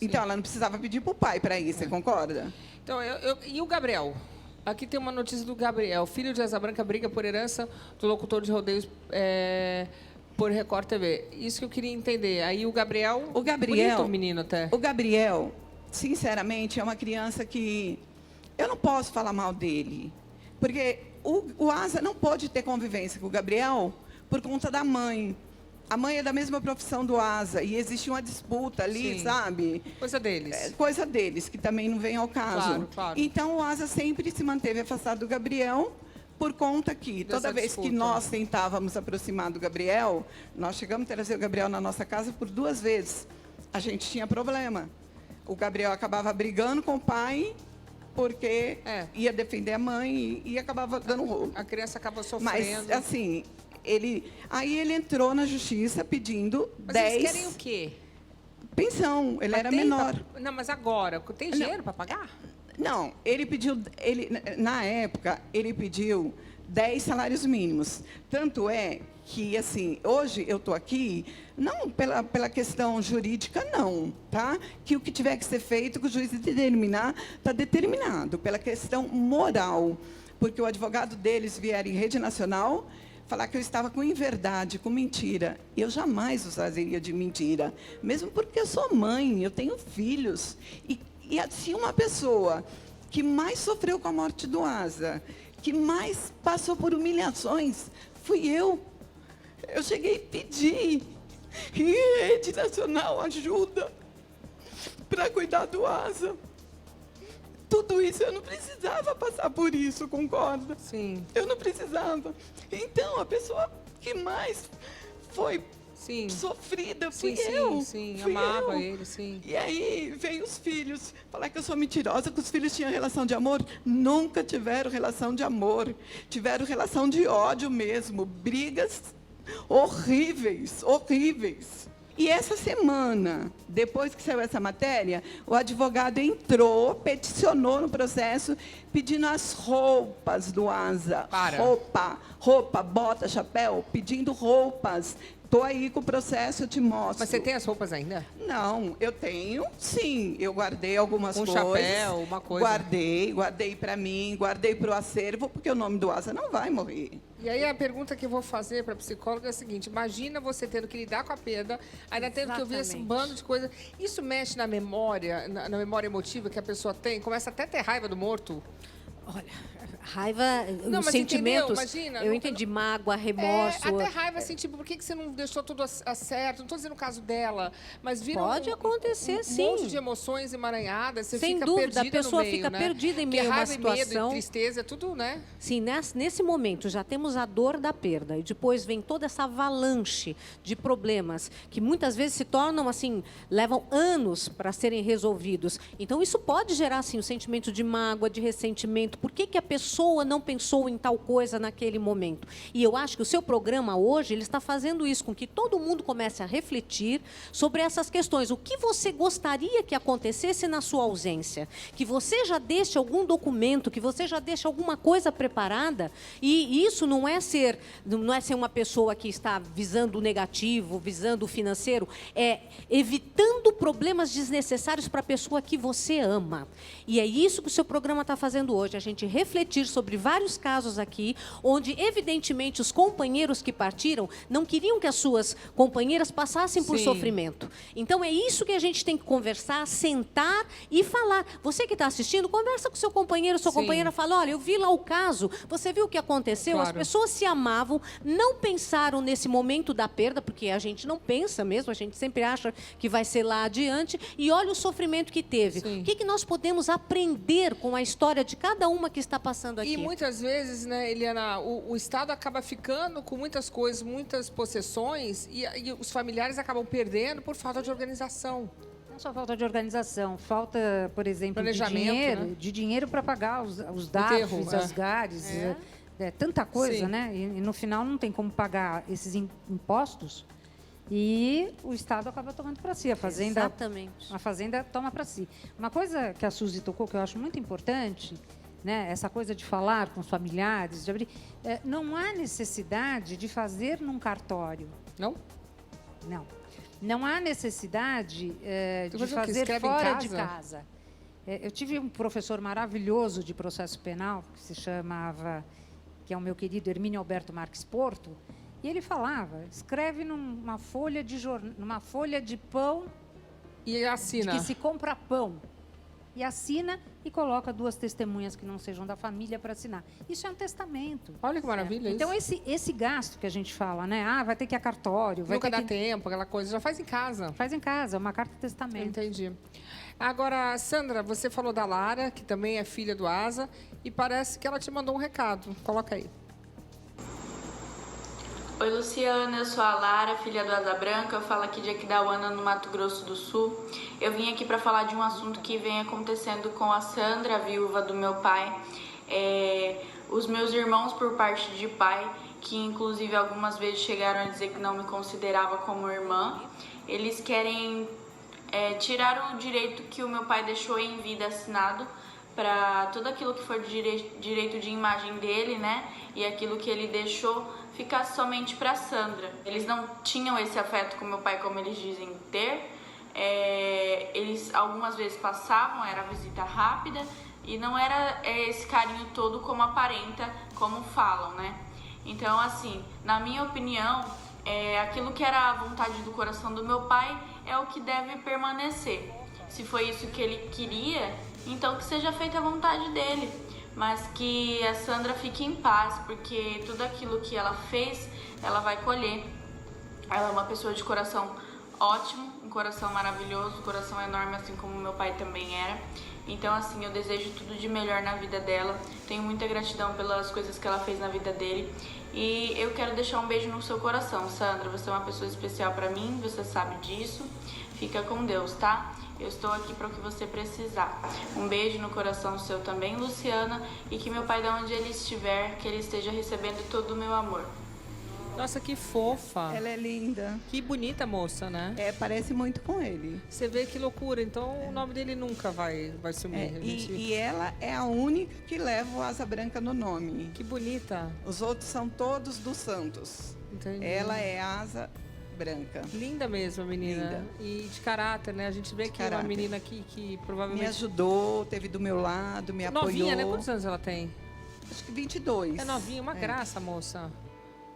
Então, ela não precisava pedir para o pai para ir, você concorda? Então, e o Gabriel? Aqui tem uma notícia do Gabriel. Filho de Asa Branca briga por herança do locutor de rodeios por Record TV. Isso que eu queria entender. Aí o Gabriel... Bonito, menino até. O Gabriel, sinceramente, é uma criança que... Eu não posso falar mal dele. Porque o Asa não pôde ter convivência com o Gabriel por conta da mãe. A mãe é da mesma profissão do Asa e existe uma disputa ali, sabe? Coisa deles. Coisa deles, que também não vem ao caso. Claro. Então, o Asa sempre se manteve afastado do Gabriel por conta que, toda vez que nós tentávamos aproximar do Gabriel, nós chegamos a trazer o Gabriel na nossa casa por 2 vezes. A gente tinha problema. O Gabriel acabava brigando com o pai porque ia defender a mãe e acabava dando rolo. A criança acaba sofrendo. Mas, assim... Aí ele entrou na justiça pedindo 10... Eles querem o quê? Pensão, ele era menor. Não, mas agora, tem dinheiro para pagar? Não, ele pediu... na época, ele pediu 10 salários mínimos. Tanto é que, assim, hoje eu estou aqui, não pela questão jurídica, não, tá? Que o que tiver que ser feito, que o juiz determinar, está determinado. Pela questão moral. Porque o advogado deles vier em rede nacional... falar que eu estava com inverdade, com mentira. Eu jamais usaria de mentira. Mesmo porque eu sou mãe, eu tenho filhos. E assim, uma pessoa que mais sofreu com a morte do Asa, que mais passou por humilhações, fui eu. Eu cheguei a pedir em rede nacional ajuda para cuidar do Asa. Tudo isso, eu não precisava passar por isso, concorda? Sim. Eu não precisava. Então, a pessoa que mais foi sofrida fui eu. Sim, amava ele, sim. E aí, veio os filhos falar que eu sou mentirosa, que os filhos tinham relação de amor. Nunca tiveram relação de amor. Tiveram relação de ódio mesmo. Brigas horríveis, horríveis. E essa semana, depois que saiu essa matéria, o advogado entrou, peticionou no processo, pedindo as roupas do Asa. Roupa, bota, chapéu, pedindo roupas Tô aí com o processo, eu te mostro. Mas você tem as roupas ainda? Não, eu tenho, sim. Eu guardei algumas Um coisas. chapéu, uma coisa. Guardei para mim, guardei para o acervo, porque o nome do Asa não vai morrer. E aí a pergunta que eu vou fazer para a psicóloga é a seguinte: imagina você tendo que lidar com a perda, ainda tendo que ouvir esse Exatamente. bando de coisa. Isso mexe na memória, na memória emotiva que a pessoa tem? Começa até a ter raiva do morto? Olha, raiva, Não, os mas sentimentos, entendeu? Imagina, eu não- entendi, mágoa, remorso. Até raiva, assim, tipo, por que você não deixou tudo a certo? Não estou dizendo o caso dela, mas vira Pode acontecer, um sim. monte de emoções emaranhadas, você Sem fica dúvida, a perdida pessoa no meio, fica né? perdida em Porque meio a uma raiva e medo situação. e tristeza, é tudo, né? Sim, nesse momento já temos a dor da perda e depois vem toda essa avalanche de problemas que muitas vezes se tornam assim, levam anos para serem resolvidos. Então isso pode gerar assim um sentimento de mágoa, de ressentimento. Por que a pessoa não pensou em tal coisa naquele momento? E eu acho que o seu programa hoje ele está fazendo isso com que todo mundo comece a refletir sobre essas questões. O que você gostaria que acontecesse na sua ausência? Que você já deixe algum documento, que você já deixe alguma coisa preparada. E isso não é ser uma pessoa que está visando o negativo, visando o financeiro, é evitando problemas desnecessários para a pessoa que você ama. E é isso que o seu programa está fazendo hoje, a gente refletir sobre vários casos aqui, onde evidentemente os companheiros que partiram não queriam que as suas companheiras passassem por Sim. sofrimento. Então é isso que a gente tem que conversar, sentar e falar. Você que está assistindo, conversa com seu companheiro, sua Sim. companheira, fala, olha, eu vi lá o caso, você viu o que aconteceu? Claro. As pessoas se amavam, não pensaram nesse momento da perda, porque a gente não pensa mesmo, a gente sempre acha que vai ser lá adiante, e olha o sofrimento que teve. Sim. O que nós podemos aprender com a história de cada uma que está passando aqui? E muitas vezes, né, Eliana, o Estado acaba ficando com muitas coisas, muitas possessões, e os familiares acabam perdendo por falta de organização. Não só falta de organização, falta, por exemplo, de Planejamento, né? dinheiro para pagar os enterro, DAFs, as GARES, tanta coisa, Sim. né? E no final não tem como pagar esses impostos e o Estado acaba tomando para si, Exatamente. a Fazenda toma para si. Uma coisa que a Suzy tocou, que eu acho muito importante, né? Essa coisa de falar com os familiares, de abrir, não há necessidade de fazer num cartório. Não? Não. Não há necessidade Tu de faz o quê? fazer Escreve em fora de casa? casa. Eu tive um professor maravilhoso de processo penal, que se chamava, que é o meu querido Hermínio Alberto Marques Porto, e ele falava, escreve numa folha de pão, E assina. que se compra pão, e assina e coloca 2 testemunhas que não sejam da família para assinar. Isso é um testamento. Olha que maravilha Então, isso. esse gasto que a gente fala, né? Ah, vai ter que ir a cartório, vai Nunca ter dá que... tempo, aquela coisa. Já faz em casa. Faz em casa, é uma carta de testamento. Entendi. Agora, Sandra, você falou da Lara, que também é filha do Asa, e parece que ela te mandou um recado. Coloca aí. Oi, Luciana, eu sou a Lara, filha do Asa Branca, eu falo aqui de Aquidauana, no Mato Grosso do Sul. Eu vim aqui para falar de um assunto que vem acontecendo com a Sandra, a viúva do meu pai. Os meus irmãos, por parte de pai, que inclusive algumas vezes chegaram a dizer que não me considerava como irmã, eles querem tirar o direito que o meu pai deixou em vida assinado para tudo aquilo que for direito de imagem dele, né? E aquilo que ele deixou ficar somente para Sandra. Eles não tinham esse afeto com meu pai como eles dizem ter. Eles algumas vezes passavam, era visita rápida e não era esse carinho todo como aparenta, como falam, né? Então, assim, na minha opinião, aquilo que era a vontade do coração do meu pai é o que deve permanecer. Se foi isso que ele queria, então que seja feita a vontade dele. Mas que a Sandra fique em paz, porque tudo aquilo que ela fez, ela vai colher. Ela é uma pessoa de coração ótimo, um coração maravilhoso, um coração enorme, assim como meu pai também era. Então, assim, eu desejo tudo de melhor na vida dela. Tenho muita gratidão pelas coisas que ela fez na vida dele. E eu quero deixar um beijo no seu coração, Sandra. Você é uma pessoa especial pra mim, você sabe disso. Fica com Deus, tá? Eu estou aqui para o que você precisar. Um beijo no coração seu também, Luciana, e que meu pai, de onde ele estiver, que ele esteja recebendo todo o meu amor. Nossa, que fofa. Ela é linda. Que bonita moça, né? Parece muito com ele. Você vê que loucura. Então, o nome dele nunca vai sumir. A gente- E ela é a única que leva o Asa Branca no nome. Que bonita. Os outros são todos dos Santos. Entendi. Ela é Asa branca. Linda mesmo, a menina. Linda. E de caráter, né? A gente vê De que é uma caráter. menina que provavelmente... Me ajudou, teve do meu lado, me apoiou. Novinha, né? Quantos anos ela tem? Acho que 22. É novinha, uma graça, moça.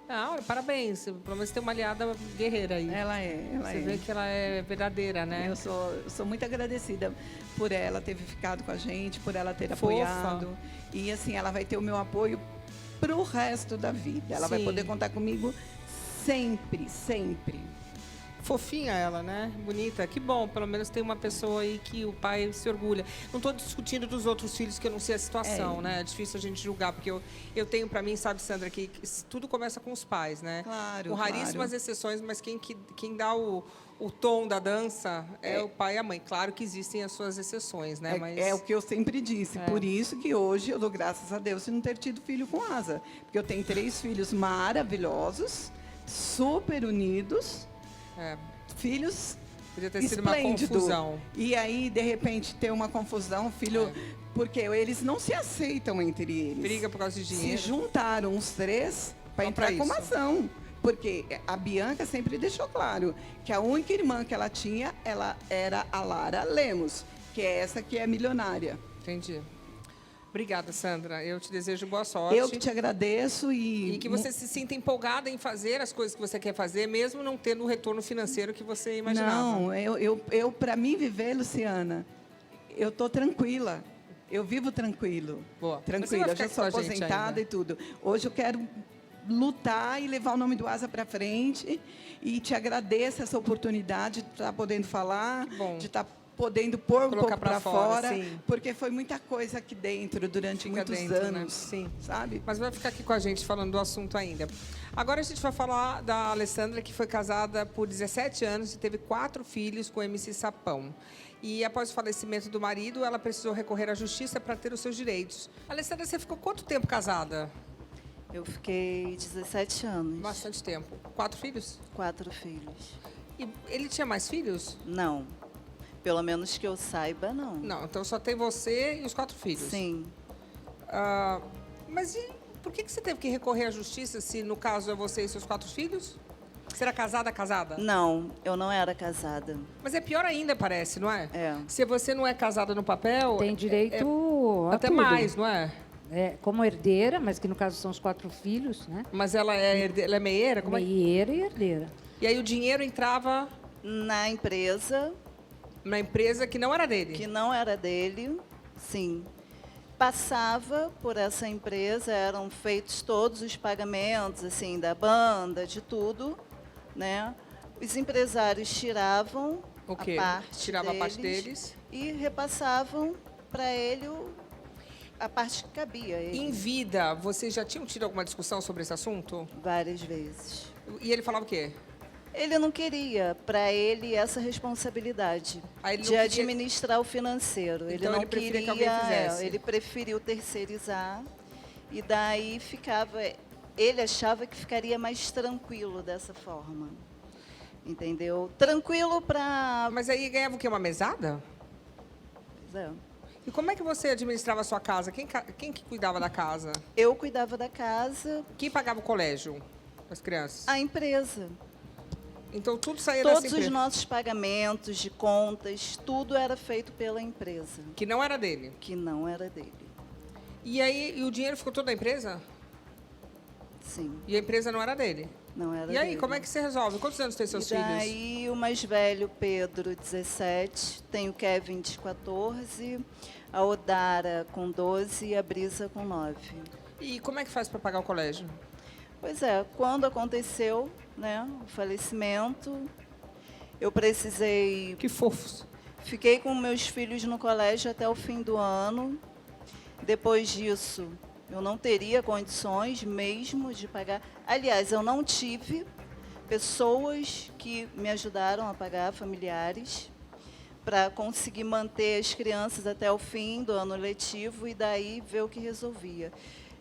Ah, olha, parabéns. Pelo menos tem uma aliada guerreira aí. Ela Você vê que ela é verdadeira, né? Eu sou muito agradecida por ela ter ficado com a gente, por ela ter Fofa. apoiado. E assim, ela vai ter o meu apoio pro resto da vida. Ela vai Sim. poder contar comigo sempre, sempre. Fofinha ela, né? Bonita. Que bom, pelo menos tem uma pessoa aí que o pai se orgulha. Não estou discutindo dos outros filhos, que eu não sei a situação, né? É difícil a gente julgar, porque eu tenho para mim, sabe, Sandra, que tudo começa com os pais, né? Claro, com raríssimas exceções, mas quem dá o tom da dança é o pai e a mãe. Claro que existem as suas exceções, né? Mas... É o que eu sempre disse. Por isso que hoje eu dou graças a Deus de não ter tido filho com asa. Porque eu tenho 3 filhos maravilhosos, super unidos. Filhos podia ter sido uma confusão. E aí, de repente, ter uma confusão, filho... Porque eles não se aceitam entre eles. Briga por causa de dinheiro. Se juntaram os 3 para entrar com uma ação. Porque a Bianca sempre deixou claro que a única irmã que ela tinha, ela era a Lara Lemos, que é essa que é milionária. Entendi. Obrigada, Sandra. Eu te desejo boa sorte. Eu que te agradeço e que você se sinta empolgada em fazer as coisas que você quer fazer, mesmo não tendo o retorno financeiro que você imaginava. Não, eu para mim viver, Luciana, eu tô tranquila. Eu vivo tranquilo. Boa. Tranquila. Eu já sou aposentada e tudo. Hoje eu quero lutar e levar o nome do Asa para frente. E te agradeço essa oportunidade de estar podendo falar, de estar podendo pôr um pouco para fora, porque foi muita coisa aqui dentro durante muitos anos, né? Sim. Sabe? Mas vai ficar aqui com a gente falando do assunto ainda. Agora a gente vai falar da Alessandra, que foi casada por 17 anos e teve 4 filhos com o MC Sapão. E após o falecimento do marido, ela precisou recorrer à justiça para ter os seus direitos. Alessandra, você ficou quanto tempo casada? Eu fiquei 17 anos. Bastante tempo. 4 filhos? 4 filhos. E ele tinha mais filhos? Não. Pelo menos que eu saiba, não. Não, então só tem você e os 4 filhos? Sim. Mas por que você teve que recorrer à justiça se, no caso, é você e seus 4 filhos? Você era casada? Não, eu não era casada. Mas é pior ainda, parece, não é? É. Se você não é casada no papel... Tem direito a até tudo. mais, não é? É, como herdeira, mas que no caso são os 4 filhos, né? Mas ela é meieira? Como meieira e herdeira. E aí o dinheiro entrava... Na empresa. Na empresa que não era dele? Que não era dele, sim. Passava por essa empresa, eram feitos todos os pagamentos, assim, da banda, de tudo, né? Os empresários tiravam o quê? Tirava a parte deles e repassavam para ele a parte que cabia a ele. Em vida, vocês já tinham tido alguma discussão sobre esse assunto? Várias vezes. E ele falava o quê? Ele não queria, para ele, essa responsabilidade de administrar o financeiro. Ele não queria que alguém fizesse. Ele preferiu terceirizar e daí ficava. Ele achava que ficaria mais tranquilo dessa forma, entendeu? Tranquilo para. Mas aí ganhava o quê? Uma mesada? Pois é. E como é que você administrava a sua casa? Quem que cuidava da casa? Eu cuidava da casa. Quem pagava o colégio das crianças? A empresa. Então, tudo saía dessa empresa? Todos os nossos pagamentos de contas, tudo era feito pela empresa. Que não era dele? Que não era dele. E aí, o dinheiro ficou todo da empresa? Sim. E a empresa não era dele? Não era dele. E aí, dele. como é que você resolve? Quantos anos tem seus filhos? E daí, o mais velho, Pedro, 17, tem o Kevin, de 14, a Odara, com 12 e a Brisa, com 9. E como é que faz para pagar o colégio? Pois é, quando aconteceu, né, o falecimento, eu precisei... Que fofos. Fiquei com meus filhos no colégio até o fim do ano. Depois disso, eu não teria condições mesmo de pagar. Aliás, eu não tive pessoas que me ajudaram a pagar, familiares, para conseguir manter as crianças até o fim do ano letivo e daí ver o que resolvia.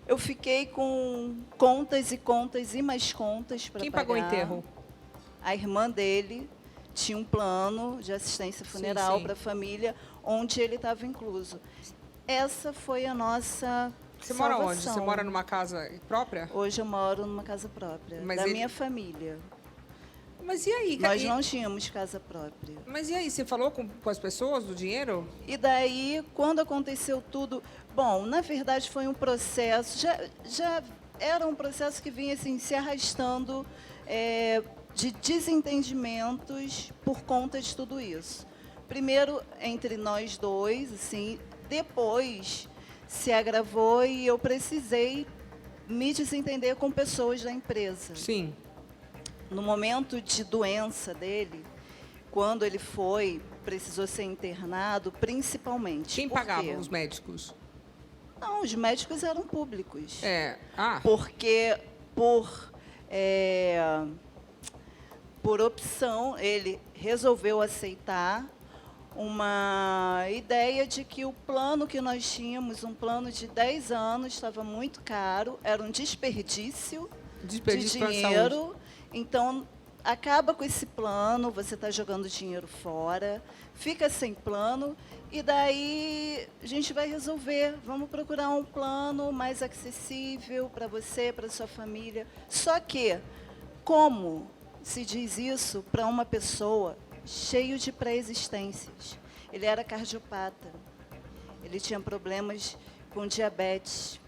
Eu fiquei com contas e contas e mais contas para pagar. Quem pagou o enterro? A irmã dele tinha um plano de assistência funeral para a família, onde ele estava incluso. Essa foi a nossa Você salvação. mora onde? Você mora numa casa própria? Hoje eu moro numa casa própria, da minha família. Mas e aí? Nós não tínhamos casa própria. Mas e aí, você falou com as pessoas do dinheiro? E daí, quando aconteceu tudo... Bom, na verdade, foi um processo... Já era um processo que vinha assim, se arrastando de desentendimentos por conta de tudo isso. Primeiro, entre nós dois, assim, depois se agravou e eu precisei me desentender com pessoas da empresa. Sim. No momento de doença dele, quando ele precisou ser internado, principalmente. Quem pagava os médicos? Não, os médicos eram públicos. Porque por opção, ele resolveu aceitar uma ideia de que o plano que nós tínhamos, um plano de 10 anos, estava muito caro, era um desperdício de dinheiro. Então, acaba com esse plano, você está jogando dinheiro fora, fica sem plano, e daí a gente vai resolver. Vamos procurar um plano mais acessível para você, para sua família. Só que, como se diz isso para uma pessoa cheio de pré-existências? Ele era cardiopata, ele tinha problemas com diabetes,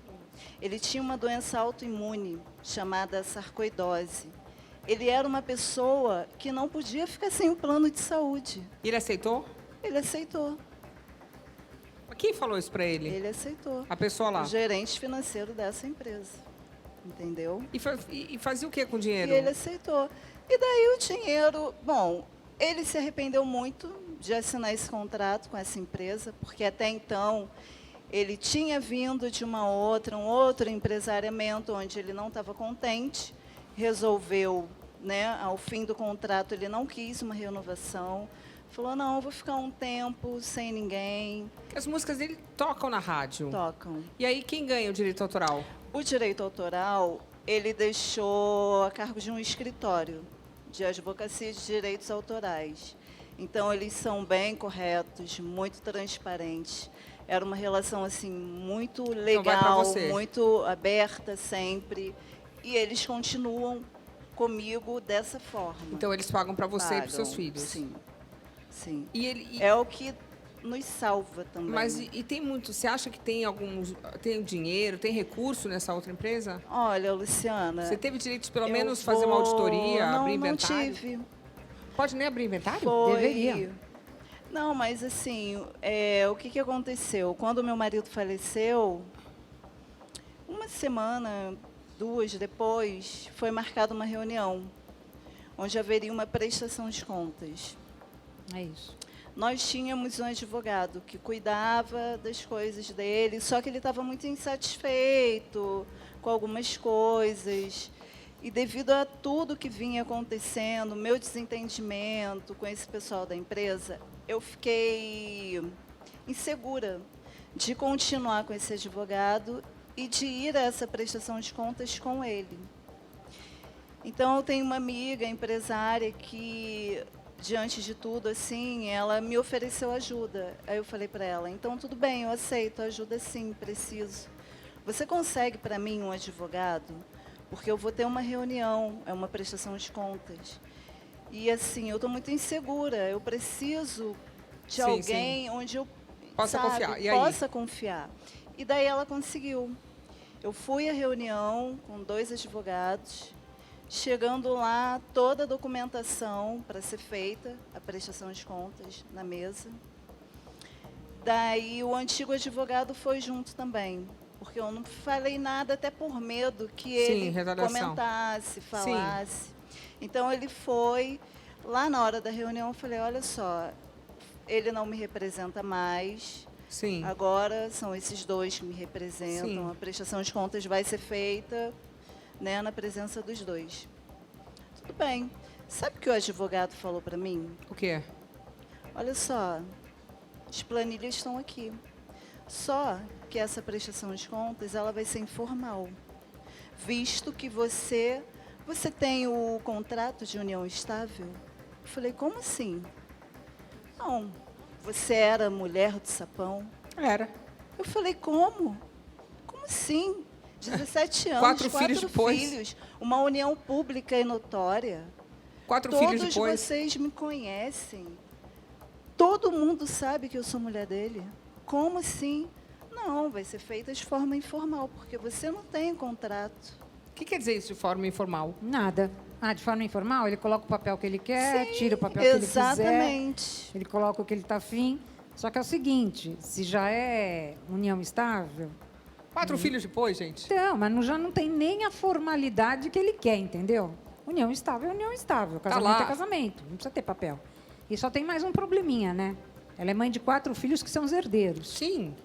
ele tinha uma doença autoimune chamada sarcoidose. Ele era uma pessoa que não podia ficar sem um plano de saúde. Ele aceitou? Ele aceitou. Mas quem falou isso para ele? Ele aceitou. A pessoa lá? O gerente financeiro dessa empresa. Entendeu? E fazia o que com o dinheiro? E ele aceitou. E daí o dinheiro... Bom, ele se arrependeu muito de assinar esse contrato com essa empresa, porque até então ele tinha vindo de um outro empresariamento onde ele não estava contente, resolveu, né, ao fim do contrato, ele não quis uma renovação, falou, não, eu vou ficar um tempo sem ninguém. As músicas dele tocam na rádio? Tocam. E aí, quem ganha o direito autoral? O direito autoral, ele deixou a cargo de um escritório de advocacia de direitos autorais. Então, eles são bem corretos, muito transparentes. Era uma relação assim muito legal, muito aberta sempre. E eles continuam comigo dessa forma. Então, eles pagam para você e para os seus filhos? Sim, sim. E é o que nos salva também. Mas e tem muito... Você acha que tem dinheiro, tem recurso nessa outra empresa? Olha, Luciana... Você teve direito de, pelo menos, fazer uma auditoria, abrir inventário? Não tive. Pode nem abrir inventário? Deveria. Não, mas assim, o que aconteceu? Quando meu marido faleceu, uma semana, 2 depois, foi marcada uma reunião, onde haveria uma prestação de contas. É isso. Nós tínhamos um advogado que cuidava das coisas dele, só que ele estava muito insatisfeito com algumas coisas. E devido a tudo que vinha acontecendo, meu desentendimento com esse pessoal da empresa, eu fiquei insegura de continuar com esse advogado e de ir a essa prestação de contas com ele. Então, eu tenho uma amiga empresária que, diante de tudo, assim, ela me ofereceu ajuda. Aí eu falei para ela, então tudo bem, eu aceito, ajuda sim, preciso. Você consegue para mim um advogado? Porque eu vou ter uma reunião, é uma prestação de contas. E assim, eu estou muito insegura, eu preciso de alguém onde eu possa confiar. E aí? Possa confiar. E daí ela conseguiu. Eu fui à reunião com 2 advogados, chegando lá, toda a documentação para ser feita, a prestação de contas na mesa. Daí o antigo advogado foi junto também, porque eu não falei nada, até por medo que ele comentasse, falasse. Então, ele foi. Lá na hora da reunião, eu falei, olha só, ele não me representa mais. Sim. Agora são esses 2 que me representam. Sim. A prestação de contas vai ser feita, né, na presença dos 2. Tudo bem. Sabe o que o advogado falou para mim? O quê? Olha só, as planilhas estão aqui. Só que essa prestação de contas ela vai ser informal, visto que você tem o contrato de união estável. Eu falei, como assim? Não, você era mulher do Sapão? Era. Eu falei, como? Como assim? 17 anos, 4 filhos depois. uma união pública e notória. 4 filhos Todos depois. vocês me conhecem. Todo mundo sabe que eu sou mulher dele. Como assim? Não, vai ser feita de forma informal, porque você não tem contrato. O que quer dizer isso de forma informal? Nada. De forma informal, ele coloca o papel que ele quer, Sim, tira o papel que ele quiser. exatamente. Ele coloca o que ele está afim. Só que é o seguinte, se já é união estável... 4 filhos depois, gente? Então, mas já não tem nem a formalidade que ele quer, entendeu? União estável é união estável. Casamento lá. é casamento. Não precisa ter papel. E só tem mais um probleminha, né? Ela é mãe de 4 filhos que são os herdeiros. Sim.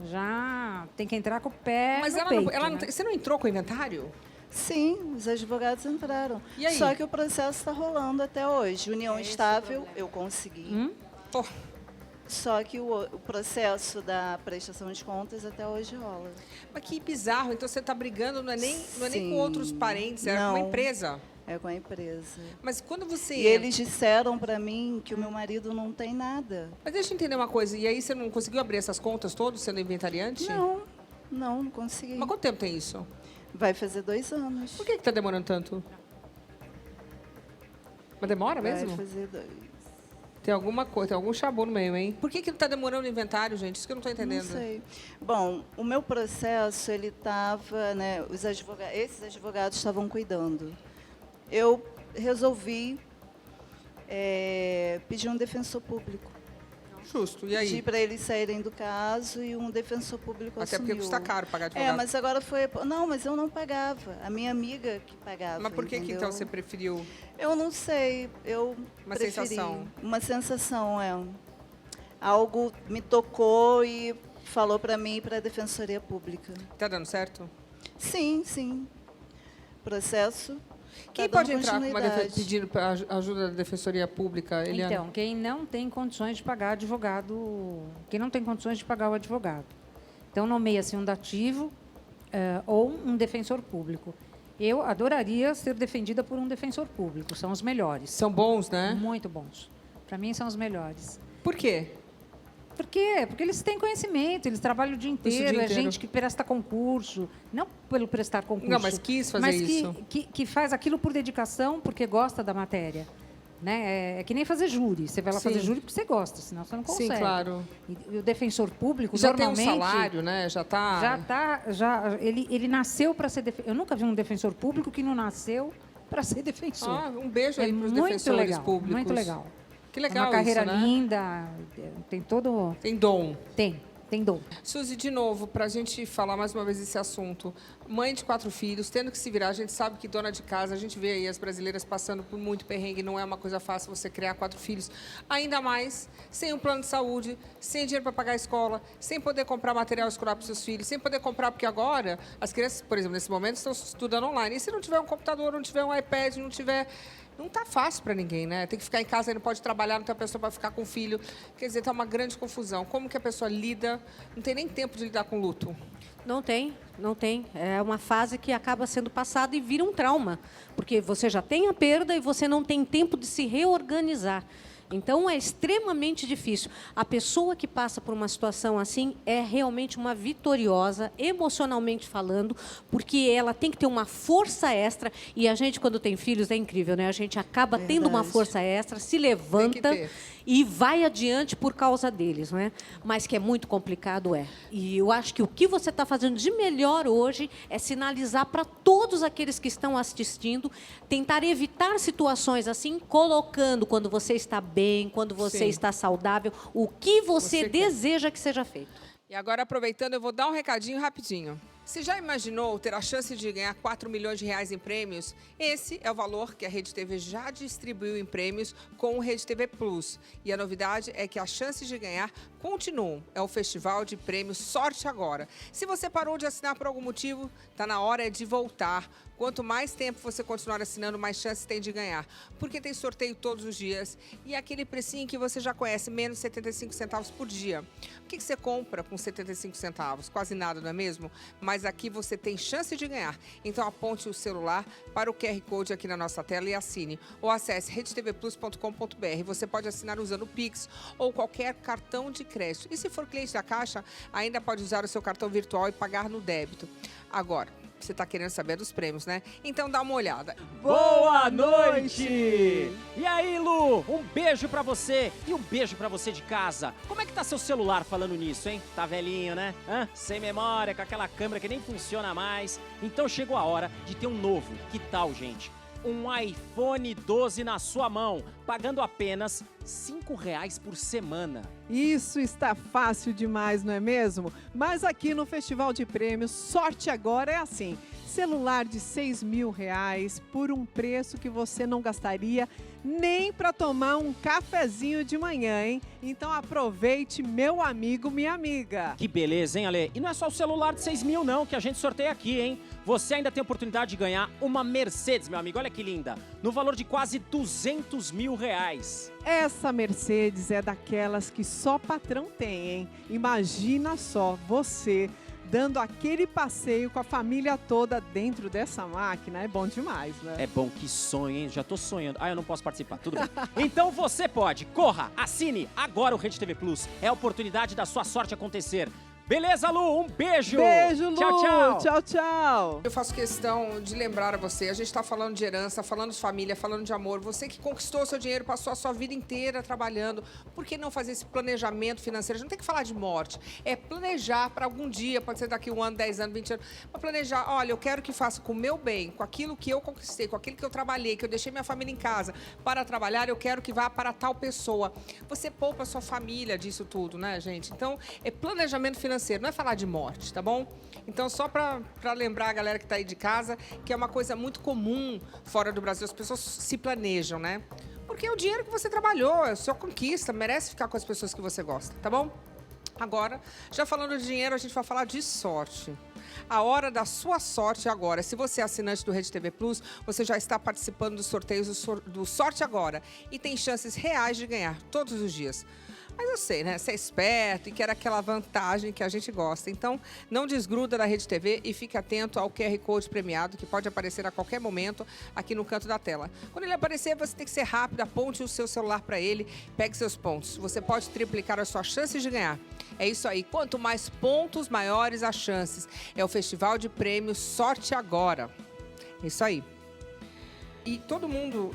Já tem que entrar com o pé Mas no ela, peito, não, ela não né? tem- você não entrou com o inventário? Sim, os advogados entraram. E aí? Só que o processo está rolando até hoje. União Esse estável, problema. eu consegui. Pô, Só que o processo da prestação de contas até hoje rola. mas que bizarro. Então você está brigando, não é nem com Sim. outros parentes, é com uma Não. empresa. É com a empresa. Mas quando você... E eles disseram para mim que o meu marido não tem nada. Mas deixa eu entender uma coisa. E aí você não conseguiu abrir essas contas todas sendo inventariante? Não consegui. Mas quanto tempo tem isso? Vai fazer 2 anos. Por que está demorando tanto? Mas demora mesmo? Vai fazer 2. Tem alguma coisa, tem algum chabu no meio, hein? Por que está demorando o inventário, gente? Isso que eu não estou entendendo. Não sei. Bom, o meu processo, ele estava, né, esses advogados estavam cuidando. Eu resolvi pedir um defensor público. Justo. E aí? Pedi para eles saírem do caso e um defensor público Até assumiu. porque custa caro pagar advogado. mas agora foi... Não, mas eu não pagava. A minha amiga que pagava, Mas por que entendeu? então você preferiu? Eu não sei. Eu Uma preferi. sensação. Uma sensação, Algo me tocou e falou para mim e para a Defensoria Pública. Tá dando certo? Sim. Processo. Quem tá dando pode entrar com uma continuidade. pedindo pra ajuda da Defensoria Pública, Eliana? Então, quem não tem condições de pagar advogado, quem não tem condições de pagar o advogado. Então, nomeia-se um dativo ou um defensor público. Eu adoraria ser defendida por um defensor público, são os melhores. São bons, né? Muito bons. Para mim, são os melhores. Por quê? Por quê? Porque eles têm conhecimento, eles trabalham o dia inteiro, dia é inteiro. gente que presta concurso, não pelo prestar concurso. Não, mas quis fazer mas isso. Que faz aquilo por dedicação, porque gosta da matéria. Né? É que nem fazer júri. Você vai lá Sim. fazer júri porque você gosta, senão você não consegue. Sim, claro. E o defensor público, Já normalmente... tem um salário, né? Já está... Ele nasceu para ser defensor. Eu nunca vi um defensor público que não nasceu para ser defensor. Um beijo aí para os muito defensores legal, públicos. muito legal. Que legal É uma carreira isso, né? linda, tem todo... Tem dom. Tem dom. Suzy, de novo, para a gente falar mais uma vez desse assunto. Mãe de 4 filhos, tendo que se virar, a gente sabe que dona de casa, a gente vê aí as brasileiras passando por muito perrengue, não é uma coisa fácil você criar 4 filhos. Ainda mais sem um plano de saúde, sem dinheiro para pagar a escola, sem poder comprar material escolar para os seus filhos, sem poder comprar, porque agora as crianças, por exemplo, nesse momento, estão estudando online. E se não tiver um computador, não tiver um iPad, não tiver... Não está fácil para ninguém, né? Tem que ficar em casa, aí não pode trabalhar, não tem a pessoa para ficar com o filho. Quer dizer, está uma grande confusão. Como que a pessoa lida? Não tem nem tempo de lidar com luto. Não tem. É uma fase que acaba sendo passada e vira um trauma, porque você já tem a perda e você não tem tempo de se reorganizar. Então, é extremamente difícil. A pessoa que passa por uma situação assim é realmente uma vitoriosa, emocionalmente falando, porque ela tem que ter uma força extra. E a gente, quando tem filhos, é incrível, né? A gente acaba tendo uma força extra, se levanta e vai adiante por causa deles, não é? Mas que é muito complicado, é. E eu acho que o que você está fazendo de melhor hoje é sinalizar para todos aqueles que estão assistindo, tentar evitar situações assim, colocando quando você está bem, quando você está saudável, o que você deseja que seja feito. E agora, aproveitando, eu vou dar um recadinho rapidinho. Você já imaginou ter a chance de ganhar 4 milhões de reais em prêmios? Esse é o valor que a Rede TV já distribuiu em prêmios com o Rede TV Plus. E a novidade é que as chances de ganhar continuam. É o Festival de Prêmios Sorte Agora. Se você parou de assinar por algum motivo, está na hora de voltar. Quanto mais tempo você continuar assinando, mais chances tem de ganhar. Porque tem sorteio todos os dias. E é aquele precinho que você já conhece, menos 75 centavos por dia. O que você compra com 75 centavos? Quase nada, não é mesmo? Mas aqui você tem chance de ganhar. Então aponte o celular para o QR Code aqui na nossa tela e assine. Ou acesse redetvplus.com.br. Você pode assinar usando o Pix ou qualquer cartão de crédito. E se for cliente da Caixa, ainda pode usar o seu cartão virtual e pagar no débito. Agora, Você tá querendo saber dos prêmios, né? Então dá uma olhada. Boa noite! E aí, Lu? Um beijo pra você e um beijo pra você de casa. Como é que tá seu celular falando nisso, hein? Tá velhinho, né? Sem memória, com aquela câmera que nem funciona mais. Então chegou a hora de ter um novo. Que tal, gente? Um iPhone 12 na sua mão, pagando apenas R$ 5,00 por semana. Isso está fácil demais, não é mesmo? Mas aqui no Festival de Prêmios, Sorte Agora é assim. Celular de R$6.000 por um preço que você não gastaria nem para tomar um cafezinho de manhã, hein? Então aproveite, meu amigo, minha amiga. Que beleza, hein, Ale? E não é só o celular de 6 mil, não, que a gente sorteia aqui, hein? Você ainda tem a oportunidade de ganhar uma Mercedes, meu amigo. Olha que linda. No valor de quase R$200 mil. Essa Mercedes é daquelas que só patrão tem, hein? Imagina só, você dando aquele passeio com a família toda dentro dessa máquina. É bom demais, né? É bom, que sonho, hein? Já tô sonhando. Eu não posso participar, tudo bem. Então você pode. Corra, assine agora o Rede TV Plus. É a oportunidade da sua sorte acontecer. Beleza, Lu? Um beijo! Beijo, Lu! Tchau, tchau! Tchau, tchau! Eu faço questão de lembrar a você, a gente está falando de herança, falando de família, falando de amor. Você que conquistou o seu dinheiro, passou a sua vida inteira trabalhando, por que não fazer esse planejamento financeiro? A gente não tem que falar de morte, é planejar para algum dia, pode ser daqui 1 ano, 10 anos, 20 anos, para planejar, olha, eu quero que faça com o meu bem, com aquilo que eu conquistei, com aquilo que eu trabalhei, que eu deixei minha família em casa para trabalhar, eu quero que vá para tal pessoa. Você poupa a sua família disso tudo, né, gente? Então, é planejamento financeiro, não é falar de morte, tá bom? Então, só para lembrar a galera que está aí de casa, que é uma coisa muito comum fora do Brasil, as pessoas se planejam, né? Porque é o dinheiro que você trabalhou, é a sua conquista, merece ficar com as pessoas que você gosta, tá bom? Agora, já falando de dinheiro, a gente vai falar de sorte. A hora da sua sorte é agora. Se você é assinante do Rede TV Plus, você já está participando dos sorteios do Sorte Agora e tem chances reais de ganhar todos os dias. Mas eu sei, né? Você é esperto e quer aquela vantagem que a gente gosta. Então, não desgruda da Rede TV e fique atento ao QR Code premiado, que pode aparecer a qualquer momento aqui no canto da tela. Quando ele aparecer, você tem que ser rápido, aponte o seu celular para ele, pegue seus pontos. Você pode triplicar as suas chances de ganhar. É isso aí. Quanto mais pontos, maiores as chances. É o Festival de Prêmios Sorte Agora. É isso aí. E todo mundo...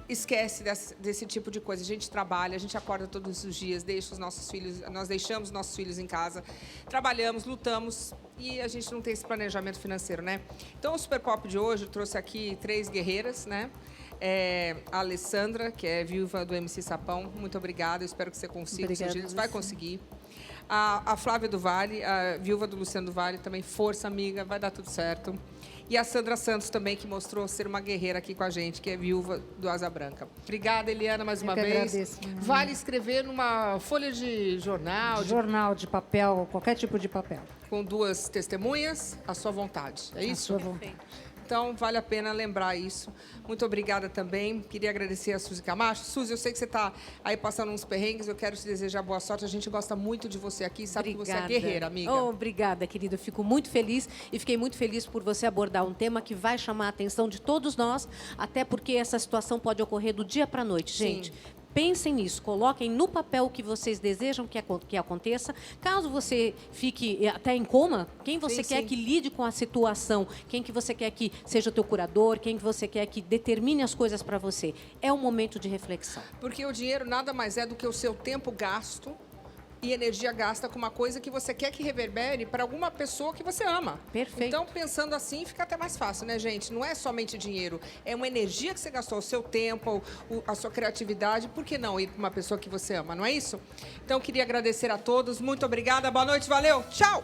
esquece desse tipo de coisa. A gente trabalha, a gente acorda todos os dias, deixa os nossos filhos, nós deixamos nossos filhos em casa, trabalhamos, lutamos e a gente não tem esse planejamento financeiro, né? Então, o Super Pop de hoje trouxe aqui 3 guerreiras, né? A Alessandra, que é viúva do MC Sapão, muito obrigada, eu espero que você consiga, os seus filhos, vai conseguir. A Flávia do Vale, a viúva do Luciano do Vale, também força, amiga, vai dar tudo certo. E a Sandra Santos também, que mostrou ser uma guerreira aqui com a gente, que é viúva do Asa Branca. Obrigada, Eliana, mais uma vez. Agradeço. Vale escrever numa folha de jornal. Jornal, de papel, qualquer tipo de papel. Com 2 testemunhas, à sua vontade. É isso? À sua vontade. Então, vale a pena lembrar isso. Muito obrigada também. Queria agradecer a Suzy Camacho. Suzy, eu sei que você está aí passando uns perrengues. Eu quero te desejar boa sorte. A gente gosta muito de você aqui. Sabe que você é guerreira, amiga. Oh, obrigada, querida. Eu fico muito feliz e fiquei muito feliz por você abordar um tema que vai chamar a atenção de todos nós, até porque essa situação pode ocorrer do dia para a noite, gente. Sim. Pensem nisso, coloquem no papel o que vocês desejam que aconteça. Caso você fique até em coma, quem você quer que lide com a situação, quem que você quer que seja o teu curador, quem que você quer que determine as coisas para você. É um momento de reflexão. Porque o dinheiro nada mais é do que o seu tempo gasto e energia gasta com uma coisa que você quer que reverbere para alguma pessoa que você ama. Perfeito. Então, pensando assim, fica até mais fácil, né, gente? Não é somente dinheiro, é uma energia que você gastou, o seu tempo, a sua criatividade. Por que não ir para uma pessoa que você ama, não é isso? Então, queria agradecer a todos. Muito obrigada. Boa noite, valeu. Tchau!